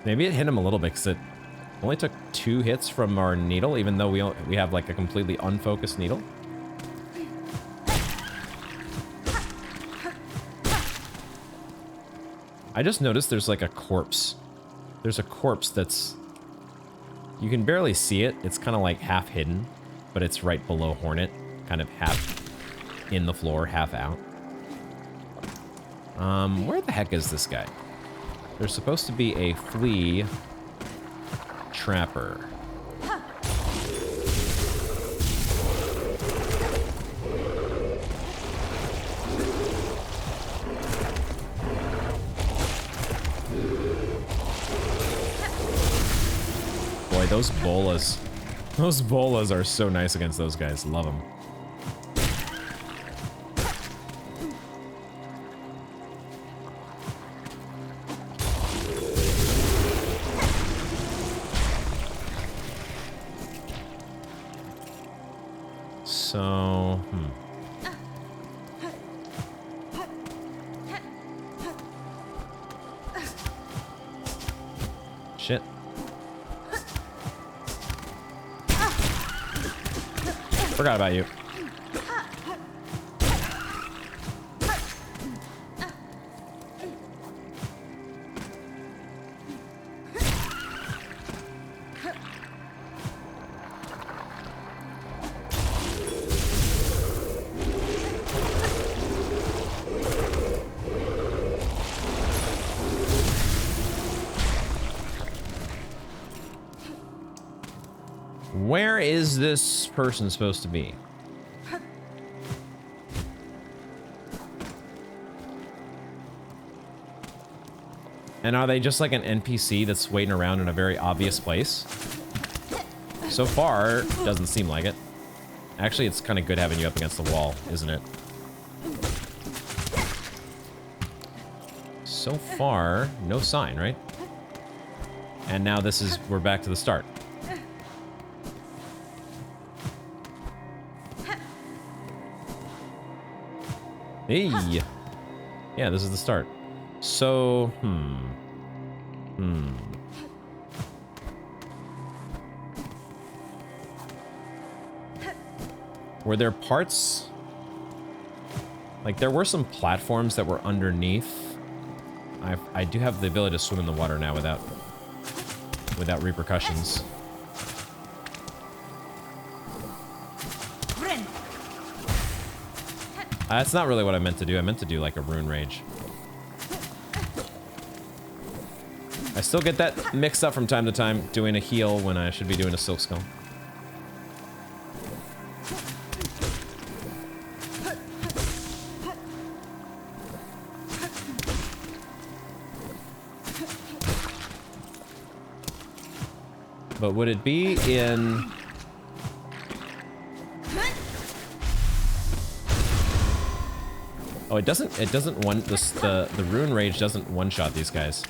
Maybe it hit him a little bit because it only took 2 hits from our needle, even though we have like a completely unfocused needle. I just noticed there's like a corpse. There's a corpse that's... You can barely see it. It's kind of like half hidden, but it's right below Hornet. Kind of half in the floor, half out. Where the heck is this guy? There's supposed to be a flea trapper. Boy, those bolas are so nice against those guys. Love them. So, Shit. Forgot about you. Where is this person supposed to be? And are they just like an NPC that's waiting around in a very obvious place? So far, doesn't seem like it. Actually, it's kind of good having you up against the wall, isn't it? So far, no sign, right? And now this is, we're back to the start. Hey! Yeah, this is the start. So, Were there parts? Like, there were some platforms that were underneath. I do have the ability to swim in the water now without repercussions. That's not really what I meant to do. I meant to do like a rune rage. I still get that mixed up from time to time, doing a heal when I should be doing a Silksong. But would it be in... Oh, it doesn't one, the rune rage doesn't one-shot these guys.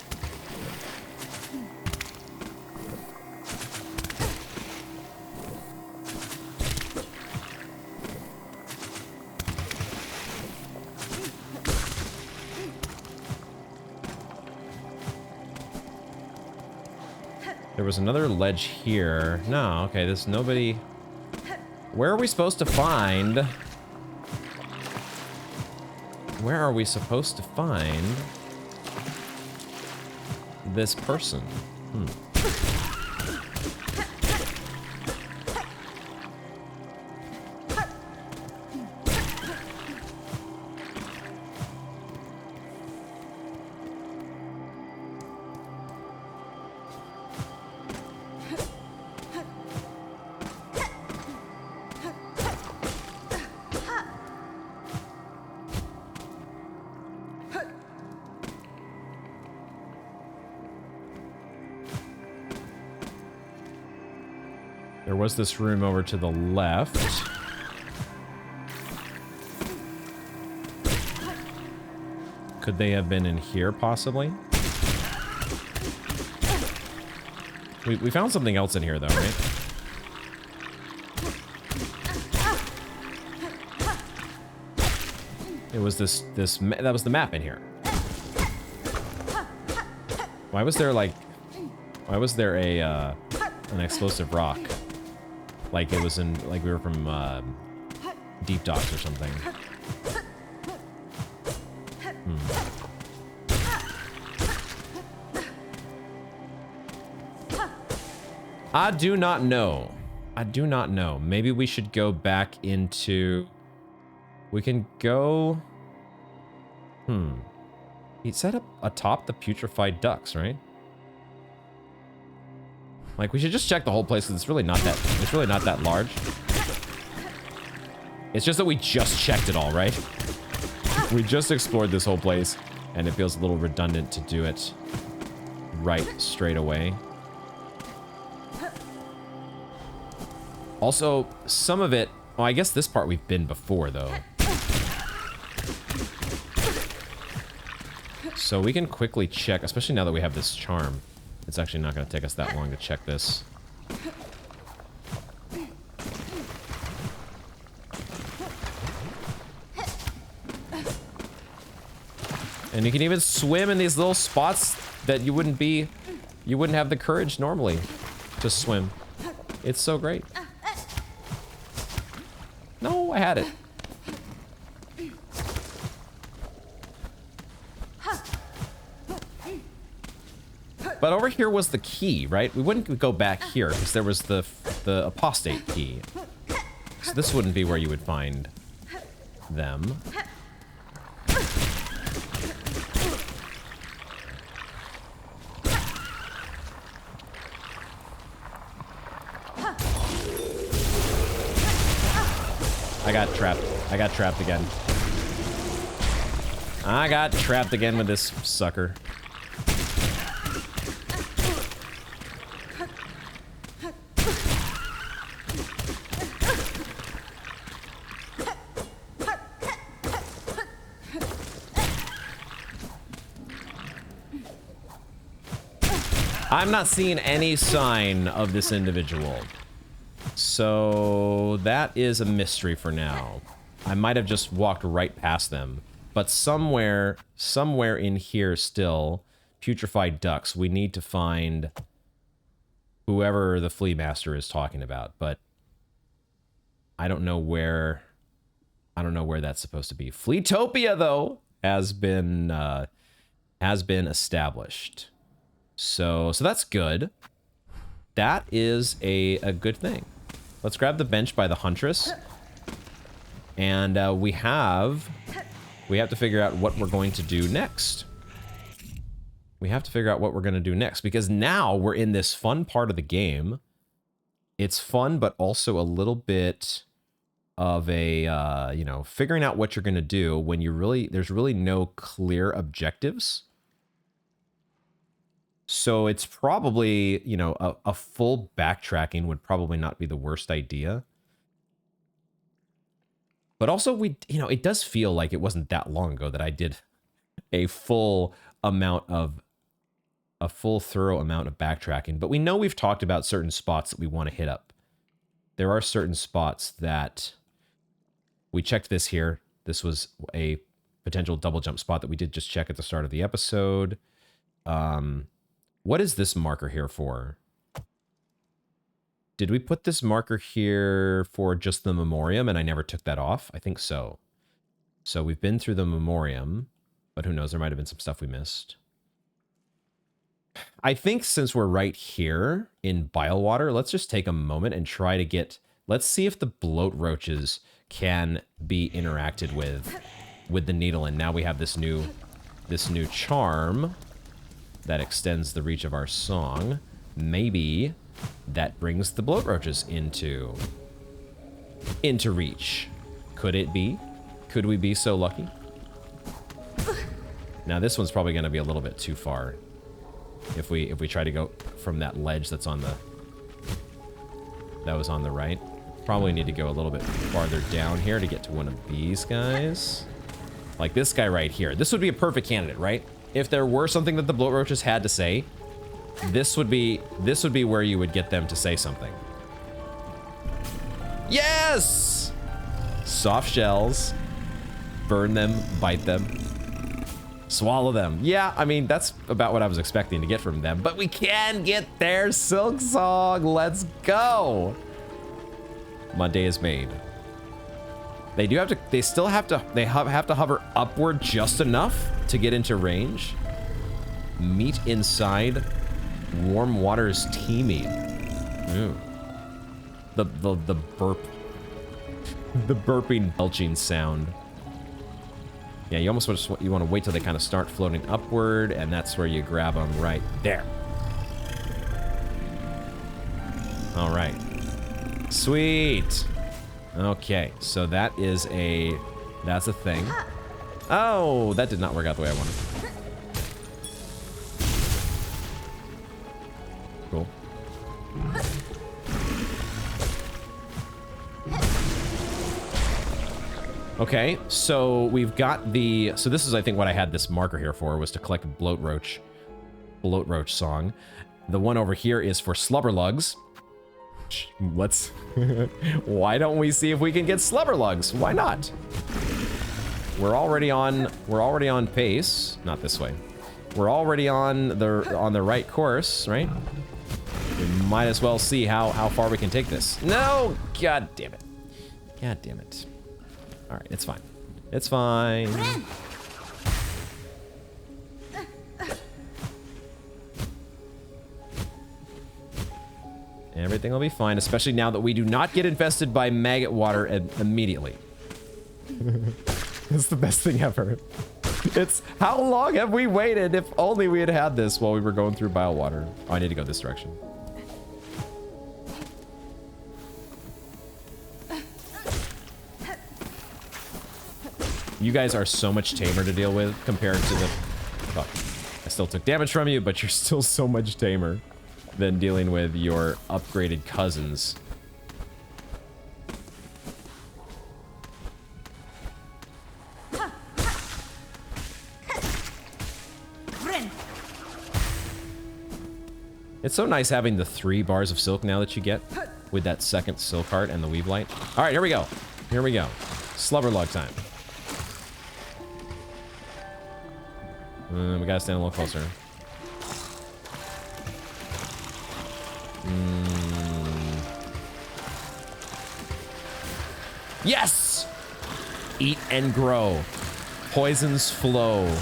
There was another ledge here. No, okay, there's nobody... Where are we supposed to find... Where are we supposed to find... this person? There was this room over to the left. Could they have been in here, possibly? We found something else in here, though, right? It was that was the map in here. Why was there a, an explosive rock? Like it was in, like we were from, Deep Docks or something. I do not know. I do not know. Maybe we should go back into... We can go... He set up atop the putrefied ducts, right? Like, we should just check the whole place, because it's really not that large. It's just that we just checked it all, right? We just explored this whole place, and it feels a little redundant to do it right straight away. Also, some of it... Well, I guess this part we've been before, though. So we can quickly check, especially now that we have this charm. It's actually not going to take us that long to check this. And you can even swim in these little spots that you wouldn't have the courage normally to swim. It's so great. No, I had it. But over here was the key, right? We wouldn't go back here because there was the apostate key. So this wouldn't be where you would find them. I got trapped. I got trapped again. I got trapped again with this sucker. I'm not seeing any sign of this individual. So that is a mystery for now. I might have just walked right past them. But somewhere in here still, putrefied ducts. We need to find whoever the flea master is talking about. But I don't know where that's supposed to be. Fleetopia, though, has been established. So that's good. That is a good thing. Let's grab the bench by the huntress. And we have to figure out what we're going to do next. We have to figure out what we're going to do next, because now we're in this fun part of the game. It's fun, but also a little bit of a, you know, figuring out what you're going to do when there's really no clear objectives. So it's probably, you know, a full backtracking would probably not be the worst idea. But also, you know, it does feel like it wasn't that long ago that I did a full thorough amount of backtracking. But we know we've talked about certain spots that we want to hit up. There are certain spots that we checked this here. This was a potential double jump spot that we did just check at the start of the episode. What is this marker here for? Did we put this marker here for just the memoriam and I never took that off? I think so. So we've been through the memoriam, but who knows, there might have been some stuff we missed. I think since we're right here in Bilewater, let's just take a moment and try to let's see if the bloat roaches can be interacted with the needle. And now we have this new charm that extends the reach of our song. Maybe that brings the bloat roaches into reach. Could it be? Could we be so lucky? Now this one's probably going to be a little bit too far. If we try to go from that ledge that was on the right. Probably need to go a little bit farther down here to get to one of these guys. Like this guy right here. This would be a perfect candidate, right? If there were something that the bloat roaches had to say, this would be where you would get them to say something. Yes! Soft shells. Burn them, bite them, swallow them. Yeah, I mean, that's about what I was expecting to get from them, but we can get there. Silksong, let's go. My day is made. They still have to hover upward just enough to get into range. Meet inside warm waters teeming. Ooh. The burp. The burping, belching sound. Yeah, you almost want to wait till they kind of start floating upward, and that's where you grab them right there. All right. Sweet. Okay, so that's a thing. Oh, that did not work out the way I wanted. Cool. Okay, so we've got so this is, I think, what I had this marker here for, was to collect bloat roach song. The one over here is for slubberlugs. Let's, why don't we see if we can get slubberlugs? Why not? We're already on pace. Not this way. We're already on the right course, right? We might as well see how far we can take this. No! God damn it. God damn it. All right, it's fine. It's fine. Everything will be fine, especially now that we do not get infested by maggot water immediately. It's the best thing ever. It's, how long have we waited? If only we had this while we were going through bile water. Oh, I need to go this direction. You guys are so much tamer to deal with compared to the... Well, I still took damage from you, but you're still so much tamer than dealing with your upgraded cousins. It's so nice having the 3 bars of silk now that you get with that second silk heart and the weave light. All right, here we go. Here we go. Slubber log time. We gotta stand a little closer. Yes! Eat and grow. Poisons flow.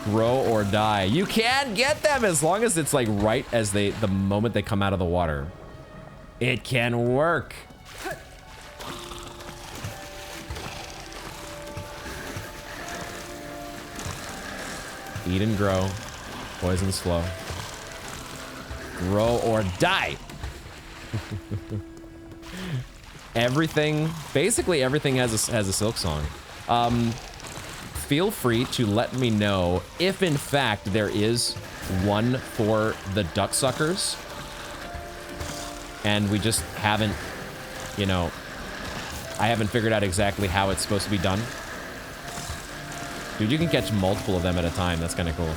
Grow or die. You can get them as long as it's like right as the moment they come out of the water. It can work. Eat and grow. Poisons flow. Grow or die. Everything, basically everything has a Silksong. Feel free to let me know if in fact there is one for the duck suckers and we just haven't, you know, I haven't figured out exactly how it's supposed to be done. Dude, you can catch multiple of them at a time. That's kind of cool.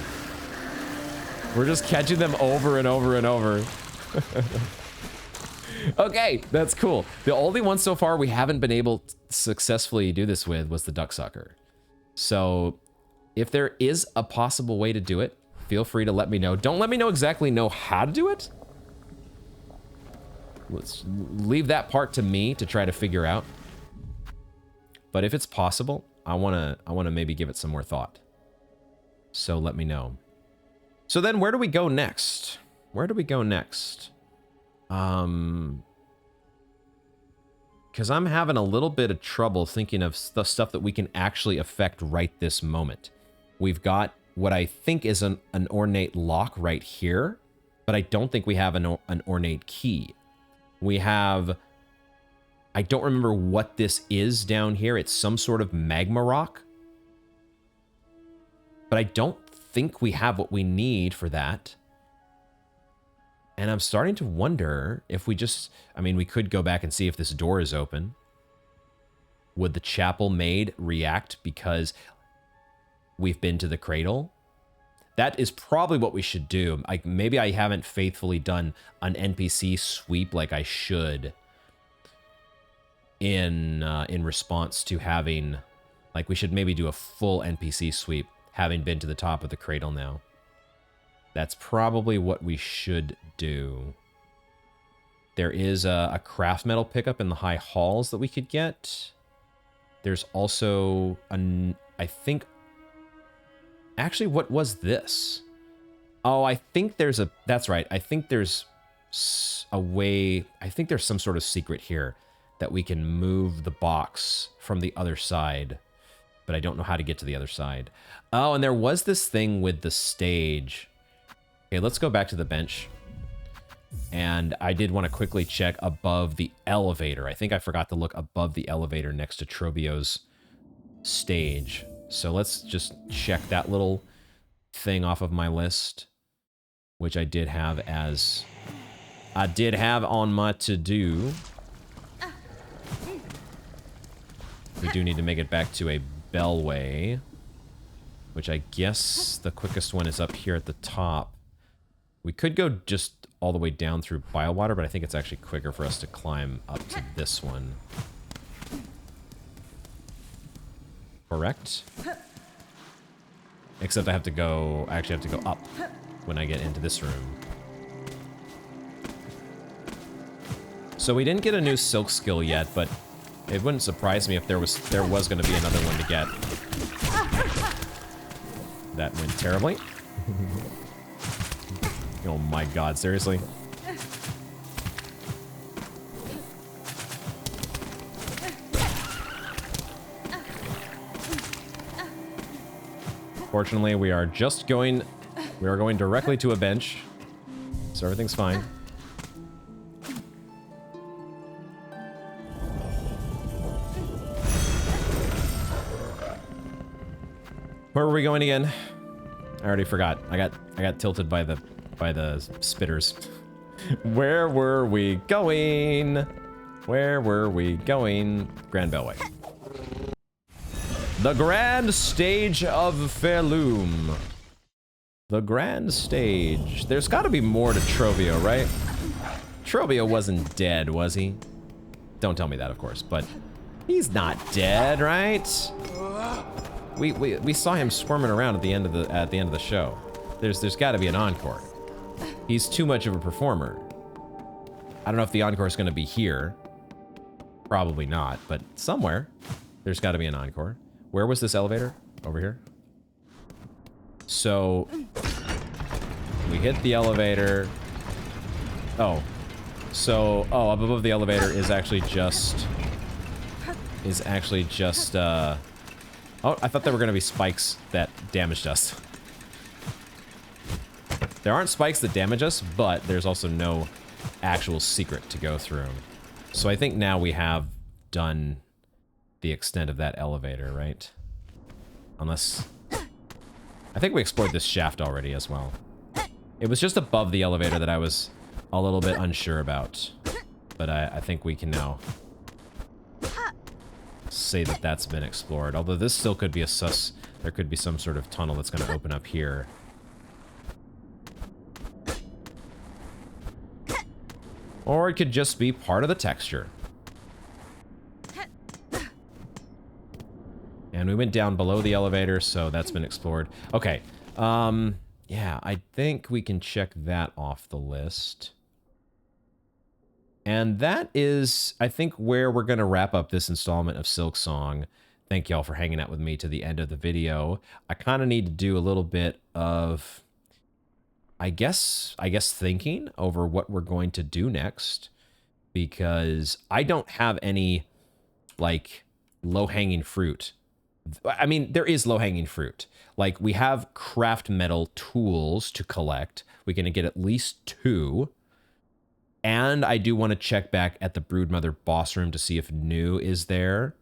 We're just catching them over and over and over. Okay, that's cool. The only one so far we haven't been able to successfully do this with was the duck sucker. So if there is a possible way to do it, feel free to let me know. Don't let me know exactly how to do it. Let's leave that part to me to try to figure out. But if it's possible, I wanna maybe give it some more thought. So let me know. So then where do we go next? Where do we go next? Because I'm having a little bit of trouble thinking of the stuff that we can actually affect right this moment. We've got what I think is an ornate lock right here, but I don't think we have an ornate key. We have... I don't remember what this is down here. It's some sort of magma rock. But I don't think we have what we need for that. And I'm starting to wonder if we just... I mean, we could go back and see if this door is open. Would the chapel maid react because we've been to the cradle? That is probably what we should do. Like, maybe I haven't faithfully done an NPC sweep like I should in response to having... Like, we should maybe do a full NPC sweep, having been to the top of the cradle now. That's probably what we should do. There is a craft metal pickup in the high halls that we could get. There's also I think... Actually, what was this? Oh, I think there's a... That's right. I think there's a way... I think there's some sort of secret here that we can move the box from the other side. But I don't know how to get to the other side. Oh, and there was this thing with the stage... Okay, let's go back to the bench. And I did want to quickly check above the elevator. I think I forgot to look above the elevator next to Trobio's stage. So let's just check that little thing off of my list, which I did have as... I did have on my to-do. We do need to make it back to a bellway, which I guess the quickest one is up here at the top. We could go just all the way down through Bilewater, but I think it's actually quicker for us to climb up to this one. Correct? Except I have to go... I actually have to go up when I get into this room. So we didn't get a new silk skill yet, but it wouldn't surprise me if there was going to be another one to get. That went terribly. Oh my god, seriously? Fortunately, we are going directly to a bench, so everything's fine. Where were we going again? I already forgot. I got tilted by the spitters. Where were we going? Where were we going? Grand Bellway. The grand stage of Pharloom. The grand stage. There's got to be more to Trovio, right? Trovio wasn't dead, was he? Don't tell me that, of course, but he's not dead, right? We saw him squirming around at the end of the show. There's got to be an encore. He's too much of a performer. I don't know if the encore is going to be here. Probably not, but somewhere there's got to be an encore. Where was this elevator? Over here. So we hit the elevator. Oh, so up above the elevator is actually just. Oh, I thought there were going to be spikes that damaged us. There aren't spikes that damage us, but there's also no actual secret to go through. So I think now we have done the extent of that elevator, right? Unless... I think we explored this shaft already as well. It was just above the elevator that I was a little bit unsure about. But I think we can now say that that's been explored. Although this still could be a there could be some sort of tunnel that's going to open up here. Or it could just be part of the texture. And we went down below the elevator, so that's been explored. Okay, yeah, I think we can check that off the list. And that is, I think, where we're going to wrap up this installment of Silksong. Thank y'all for hanging out with me to the end of the video. I kind of need to do a little bit of, I guess thinking over what we're going to do next, because I don't have any, like, low-hanging fruit. I mean, there is low-hanging fruit. Like, we have craft metal tools to collect. We're going to get at least 2. And I do want to check back at the Broodmother boss room to see if New is there.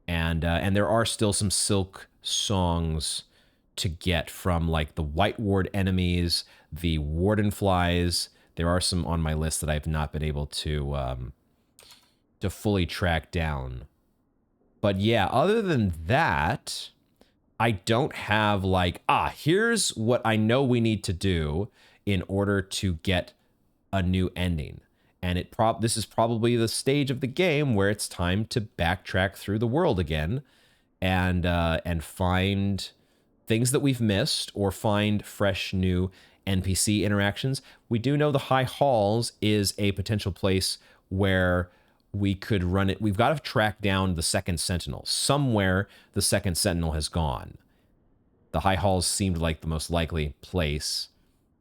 And there are still some silk songs to get from, like, the White Ward enemies, the Warden flies. There are some on my list that I've not been able to fully track down. But yeah, other than that, I don't have, like, here's what I know we need to do in order to get a new ending. And this is probably the stage of the game where it's time to backtrack through the world again and find things that we've missed or find fresh new NPC interactions. We do know the High Halls is a potential place where we could run it. We've got to track down the second Sentinel. Somewhere the second Sentinel has gone. The High Halls seemed like the most likely place,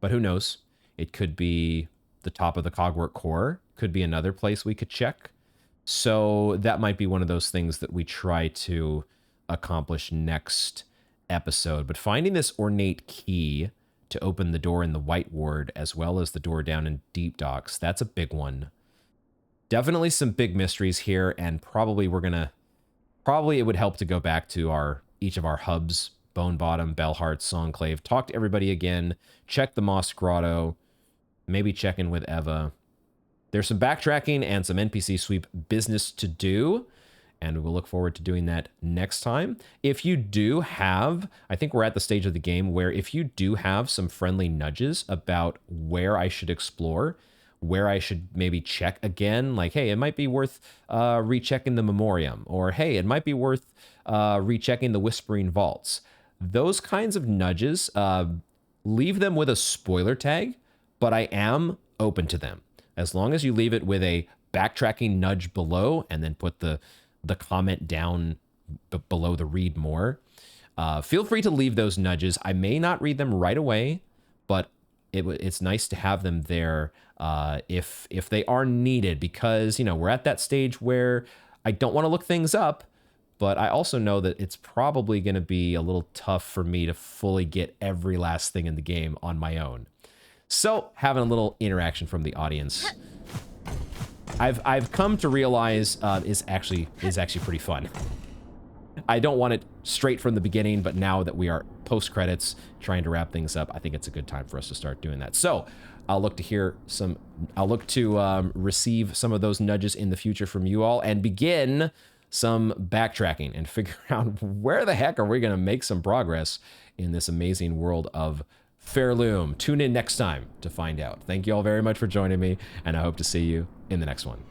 but who knows? It could be the top of the Cogwork Core, could be another place we could check. So that might be one of those things that we try to accomplish next episode. But finding this ornate key to open the door in the White Ward, as well as the door down in Deep Docks, that's a big one. Definitely some big mysteries here, and probably it would help to go back to each of our hubs, Bone Bottom, Bellheart, Songclave, talk to everybody again, check the Moss Grotto, maybe check in with Eva. There's some backtracking and some NPC sweep business to do, and we'll look forward to doing that next time. If you do have, I think we're at the stage of the game where if you do have some friendly nudges about where I should explore, where I should maybe check again, like, hey, it might be worth rechecking the Memoriam, or hey, it might be worth rechecking the Whispering Vaults. Those kinds of nudges, leave them with a spoiler tag, but I am open to them. As long as you leave it with a backtracking nudge below and then put the comment down below the read more. Feel free to leave those nudges. I may not read them right away, but it's nice to have them there if they are needed, because, you know, we're at that stage where I don't want to look things up, but I also know that it's probably going to be a little tough for me to fully get every last thing in the game on my own. So having a little interaction from the audience, I've come to realize is actually pretty fun. I don't want it straight from the beginning, but now that we are post credits trying to wrap things up, I think it's a good time for us to start doing that. So I'll look to receive some of those nudges in the future from you all and begin some backtracking and figure out where the heck are we going to make some progress in this amazing world of Pharloom. Tune in next time to find out. Thank you all very much for joining me, and I hope to see you in the next one.